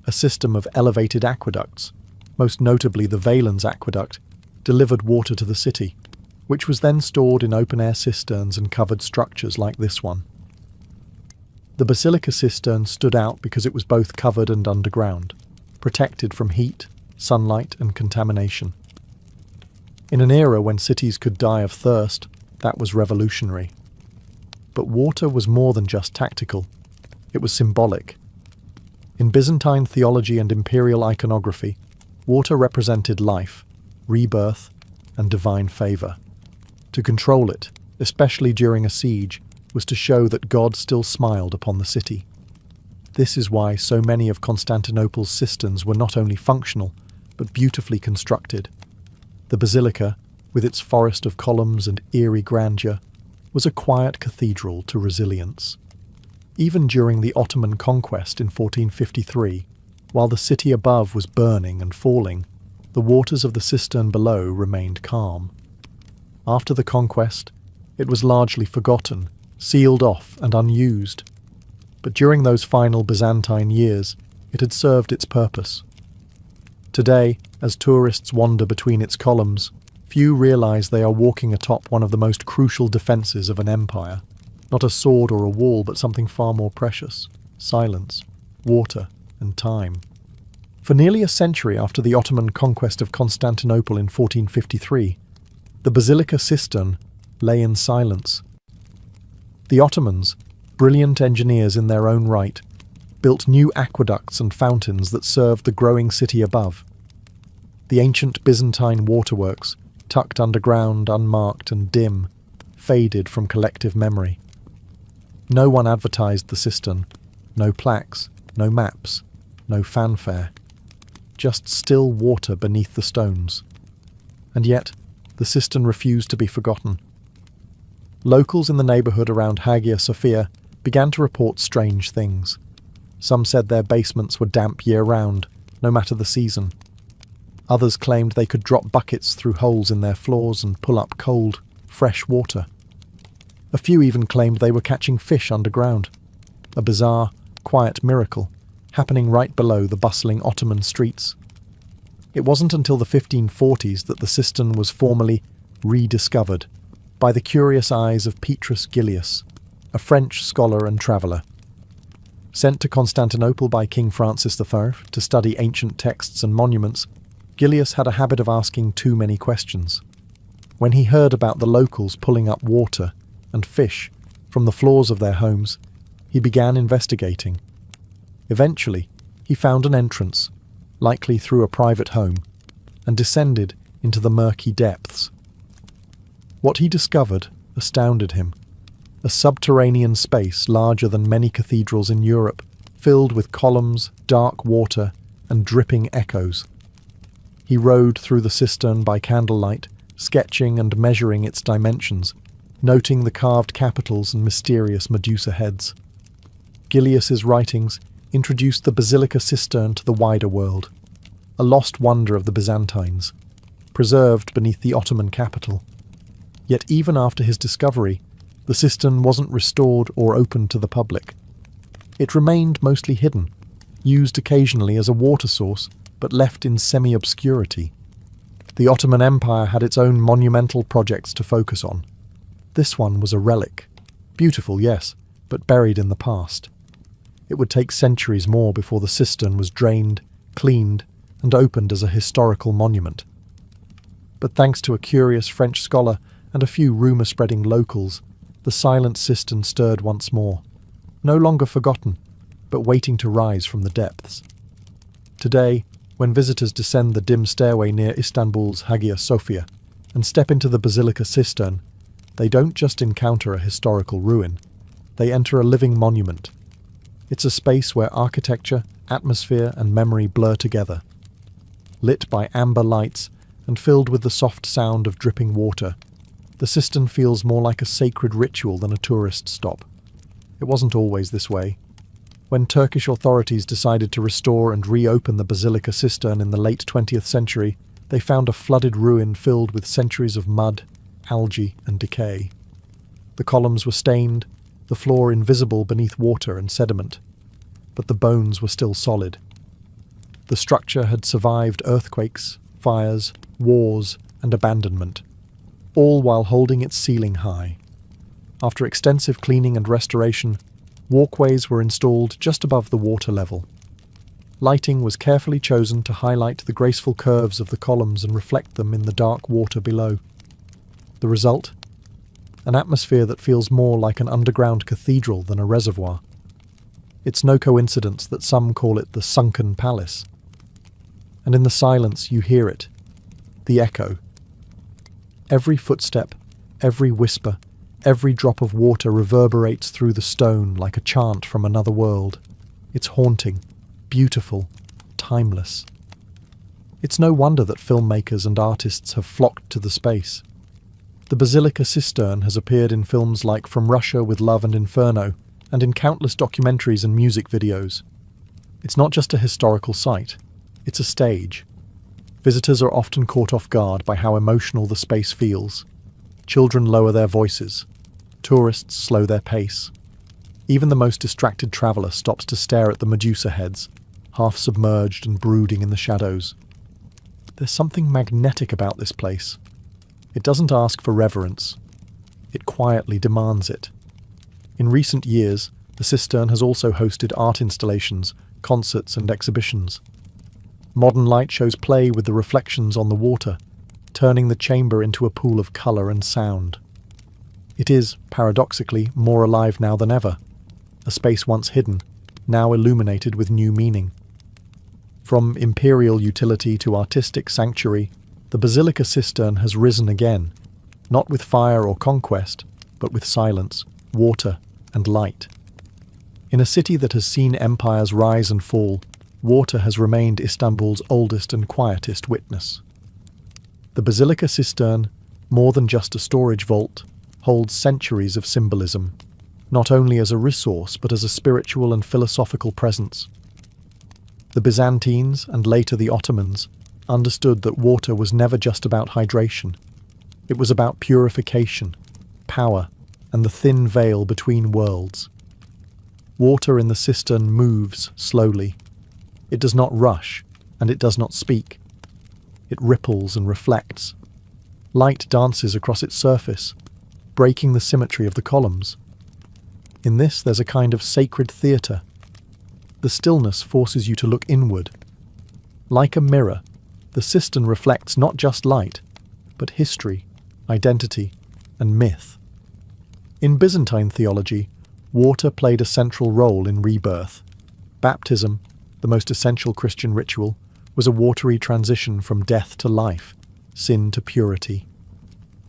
A system of elevated aqueducts, most notably the Valens aqueduct, delivered water to the city, which was then stored in open-air cisterns and covered structures like this one. The basilica cistern stood out because it was both covered and underground. protected from heat, sunlight, and contamination. In an era when cities could die of thirst, that was revolutionary. But water was more than just tactical. It was symbolic. In Byzantine theology and imperial iconography, water represented life, rebirth, and divine favor. To control it, especially during a siege, was to show that God still smiled upon the city. This is why so many of Constantinople's cisterns were not only functional, but beautifully constructed. The basilica, with its forest of columns and eerie grandeur, was a quiet cathedral to resilience. Even during the Ottoman conquest in 1453, while the city above was burning and falling, the waters of the cistern below remained calm. After the conquest, it was largely forgotten, sealed off and unused. But during those final Byzantine years, it had served its purpose. Today, as tourists wander between its columns, few realize they are walking atop one of the most crucial defenses of an empire. Not a sword or a wall, but something far more precious: silence, water, and time. For nearly a century after the Ottoman conquest of Constantinople in 1453, the basilica cistern lay in silence. The Ottomans, brilliant engineers in their own right, built new aqueducts and fountains that served the growing city above. The ancient Byzantine waterworks, tucked underground, unmarked and dim, faded from collective memory. No one advertised the cistern, no plaques, no maps, no fanfare. Just still water beneath the stones. And yet, the cistern refused to be forgotten. Locals in the neighbourhood around Hagia Sophia began to report strange things. Some said their basements were damp year-round, no matter the season. Others claimed they could drop buckets through holes in their floors and pull up cold, fresh water. A few even claimed they were catching fish underground. A bizarre, quiet miracle, happening right below the bustling Ottoman streets. It wasn't until the 1540s that the cistern was formally rediscovered by the curious eyes of Petrus Gillius, a French scholar and traveller. Sent to Constantinople by King Francis I to study ancient texts and monuments, Gillius had a habit of asking too many questions. When he heard about the locals pulling up water and fish from the floors of their homes, he began investigating. Eventually, he found an entrance, likely through a private home, and descended into the murky depths. What he discovered astounded him: a subterranean space larger than many cathedrals in Europe, filled with columns, dark water, and dripping echoes. He rode through the cistern by candlelight, sketching and measuring its dimensions, noting the carved capitals and mysterious Medusa heads. Gillius's writings introduced the basilica cistern to the wider world, a lost wonder of the Byzantines, preserved beneath the Ottoman capital. Yet even after his discovery, the cistern wasn't restored or opened to the public. It remained mostly hidden, used occasionally as a water source, but left in semi-obscurity. The Ottoman Empire had its own monumental projects to focus on. This one was a relic. Beautiful, yes, but buried in the past. It would take centuries more before the cistern was drained, cleaned, and opened as a historical monument. But thanks to a curious French scholar and a few rumour-spreading locals, the silent cistern stirred once more, no longer forgotten, but waiting to rise from the depths. Today, when visitors descend the dim stairway near Istanbul's Hagia Sophia and step into the basilica cistern, they don't just encounter a historical ruin, they enter a living monument. It's a space where architecture, atmosphere, and memory blur together. Lit by amber lights and filled with the soft sound of dripping water, the cistern feels more like a sacred ritual than a tourist stop. It wasn't always this way. When Turkish authorities decided to restore and reopen the basilica cistern in the late 20th century, they found a flooded ruin filled with centuries of mud, algae, and decay. The columns were stained, the floor invisible beneath water and sediment, but the bones were still solid. The structure had survived earthquakes, fires, wars, and abandonment, all while holding its ceiling high. After extensive cleaning and restoration, walkways were installed just above the water level. Lighting was carefully chosen to highlight the graceful curves of the columns and reflect them in the dark water below. The result? An atmosphere that feels more like an underground cathedral than a reservoir. It's no coincidence that some call it the sunken palace. And in the silence you hear it, the echo. Every footstep, every whisper, every drop of water reverberates through the stone like a chant from another world. It's haunting, beautiful, timeless. It's no wonder that filmmakers and artists have flocked to the space. The Basilica Cistern has appeared in films like From Russia with Love and Inferno, and in countless documentaries and music videos. It's not just a historical site, it's a stage. Visitors are often caught off guard by how emotional the space feels. Children lower their voices. Tourists slow their pace. Even the most distracted traveller stops to stare at the Medusa heads, half submerged and brooding in the shadows. There's something magnetic about this place. It doesn't ask for reverence. It quietly demands it. In recent years, the Cistern has also hosted art installations, concerts and exhibitions. Modern light shows play with the reflections on the water, turning the chamber into a pool of colour and sound. It is, paradoxically, more alive now than ever. A space once hidden, now illuminated with new meaning. From imperial utility to artistic sanctuary, the Basilica Cistern has risen again, not with fire or conquest, but with silence, water, and light. In a city that has seen empires rise and fall, water has remained Istanbul's oldest and quietest witness. The Basilica Cistern, more than just a storage vault, holds centuries of symbolism, not only as a resource but as a spiritual and philosophical presence. The Byzantines, and later the Ottomans, understood that water was never just about hydration. It was about purification, power, and the thin veil between worlds. Water in the cistern moves slowly. It does not rush, and it does not speak. It ripples and reflects. Light dances across its surface, breaking the symmetry of the columns. In this, there's a kind of sacred theatre. The stillness forces you to look inward. Like a mirror, the cistern reflects not just light, but history, identity, and myth. In Byzantine theology, water played a central role in rebirth. Baptism, the most essential Christian ritual, was a watery transition from death to life, sin to purity.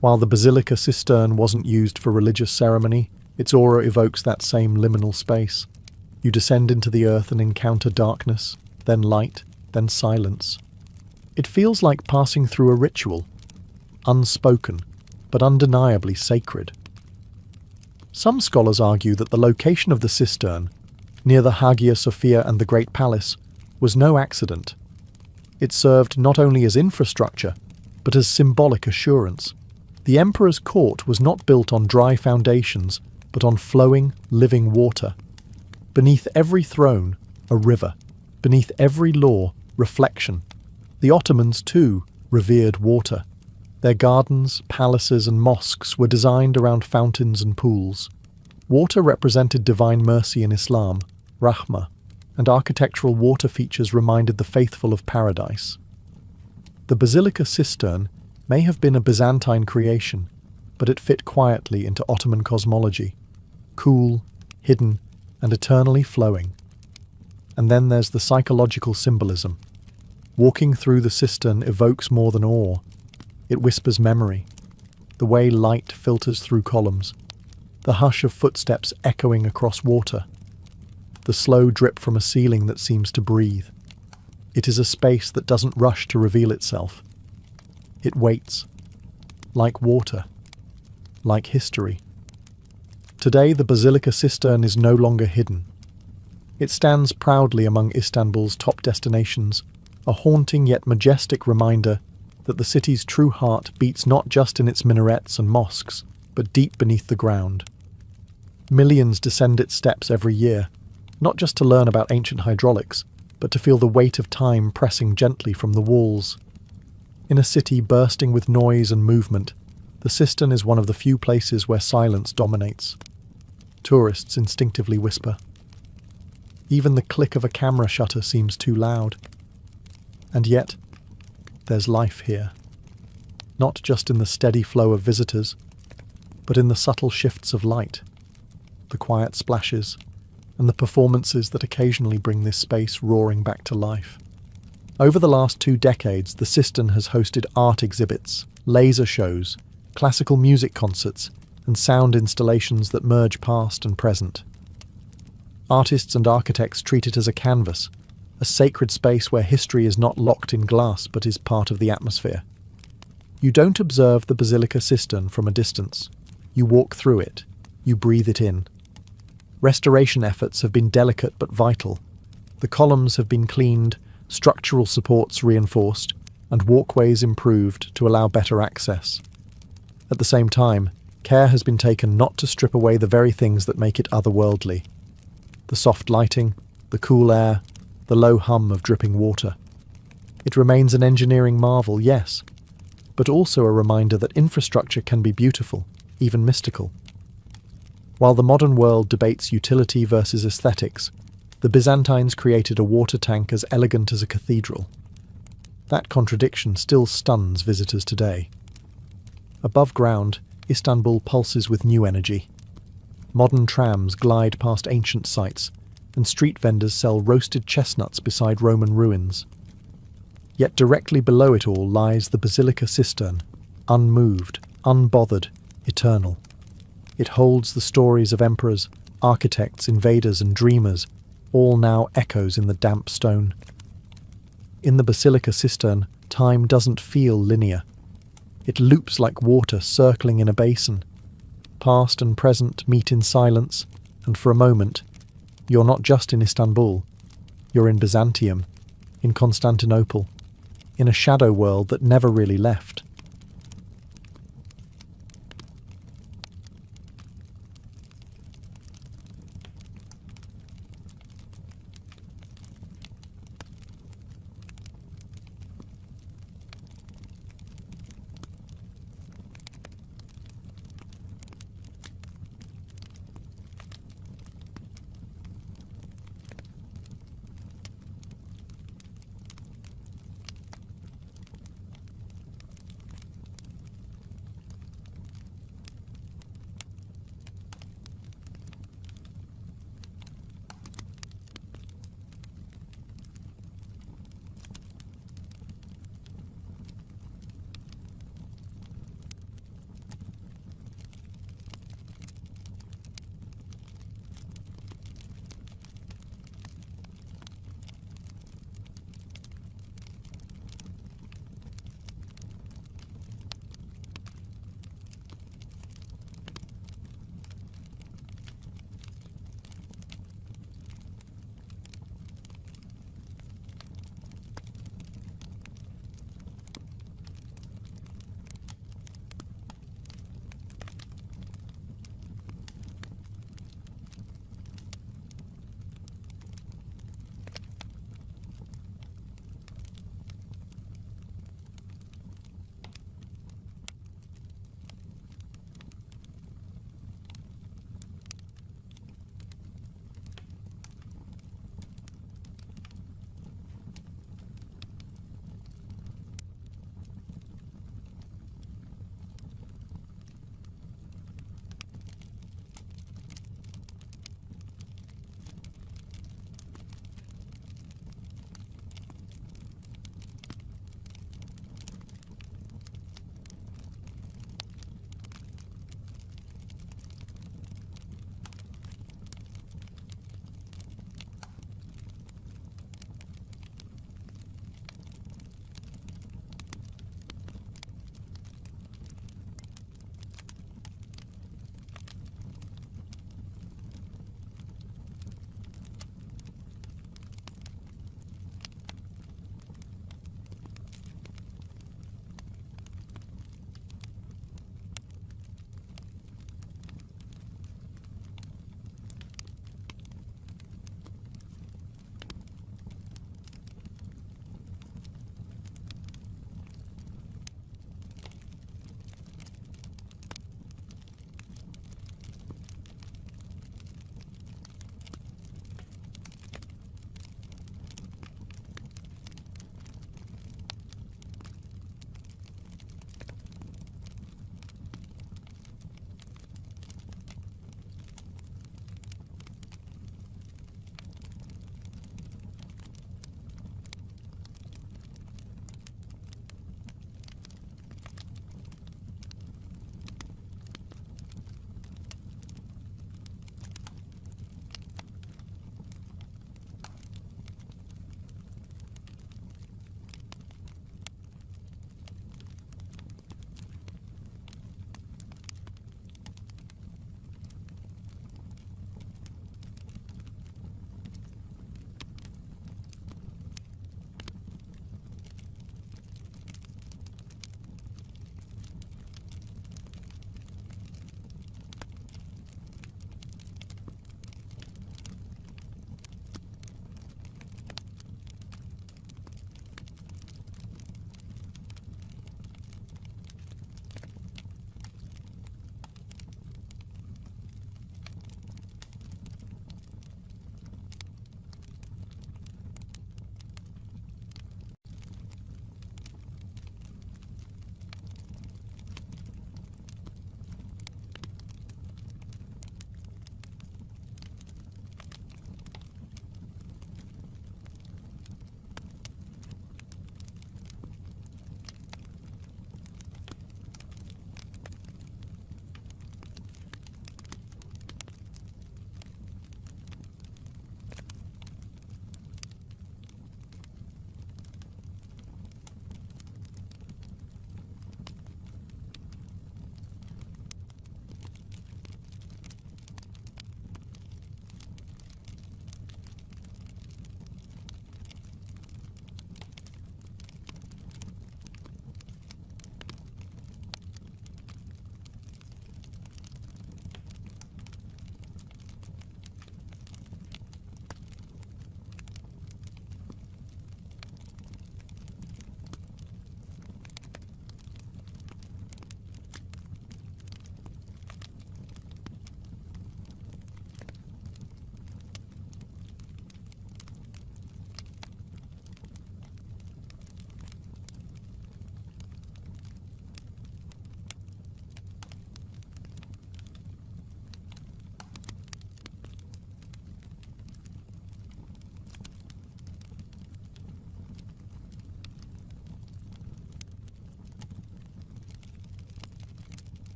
While the Basilica Cistern wasn't used for religious ceremony, its aura evokes that same liminal space. You descend into the earth and encounter darkness, then light, then silence. It feels like passing through a ritual, unspoken, but undeniably sacred. Some scholars argue that the location of the cistern, near the Hagia Sophia and the Great Palace, was no accident. It served not only as infrastructure, but as symbolic assurance. The emperor's court was not built on dry foundations, but on flowing, living water. Beneath every throne, a river. Beneath every law, reflection. The Ottomans, too, revered water. Their gardens, palaces and mosques were designed around fountains and pools. Water represented divine mercy in Islam, rahmah, and architectural water features reminded the faithful of paradise. The Basilica Cistern may have been a Byzantine creation, but it fit quietly into Ottoman cosmology. Cool, hidden, and eternally flowing. And then there's the psychological symbolism. Walking through the cistern evokes more than awe. It whispers memory, the way light filters through columns, the hush of footsteps echoing across water, the slow drip from a ceiling that seems to breathe. It is a space that doesn't rush to reveal itself. It waits, like water, like history. Today, the Basilica Cistern is no longer hidden. It stands proudly among Istanbul's top destinations, a haunting yet majestic reminder that the city's true heart beats not just in its minarets and mosques, but deep beneath the ground. Millions descend its steps every year, not just to learn about ancient hydraulics, but to feel the weight of time pressing gently from the walls. In a city bursting with noise and movement, the cistern is one of the few places where silence dominates. Tourists instinctively whisper. Even the click of a camera shutter seems too loud. And yet, there's life here. Not just in the steady flow of visitors, but in the subtle shifts of light, the quiet splashes, and the performances that occasionally bring this space roaring back to life. Over the last 2 decades, the Cistern has hosted art exhibits, laser shows, classical music concerts, and sound installations that merge past and present. Artists and architects treat it as a canvas, a sacred space where history is not locked in glass but is part of the atmosphere. You don't observe the Basilica Cistern from a distance. You walk through it. You breathe it in. Restoration efforts have been delicate but vital. The columns have been cleaned, structural supports reinforced, and walkways improved to allow better access. At the same time, care has been taken not to strip away the very things that make it otherworldly. The soft lighting, the cool air, the low hum of dripping water. It remains an engineering marvel, yes, but also a reminder that infrastructure can be beautiful, even mystical. While the modern world debates utility versus aesthetics, the Byzantines created a water tank as elegant as a cathedral. That contradiction still stuns visitors today. Above ground, Istanbul pulses with new energy. Modern trams glide past ancient sites, and street vendors sell roasted chestnuts beside Roman ruins. Yet directly below it all lies the Basilica Cistern, unmoved, unbothered, eternal. It holds the stories of emperors, architects, invaders, and dreamers, all now echoes in the damp stone. In the Basilica Cistern, time doesn't feel linear. It loops like water circling in a basin. Past and present meet in silence, and for a moment, you're not just in Istanbul. You're in Byzantium, in Constantinople, in a shadow world that never really left.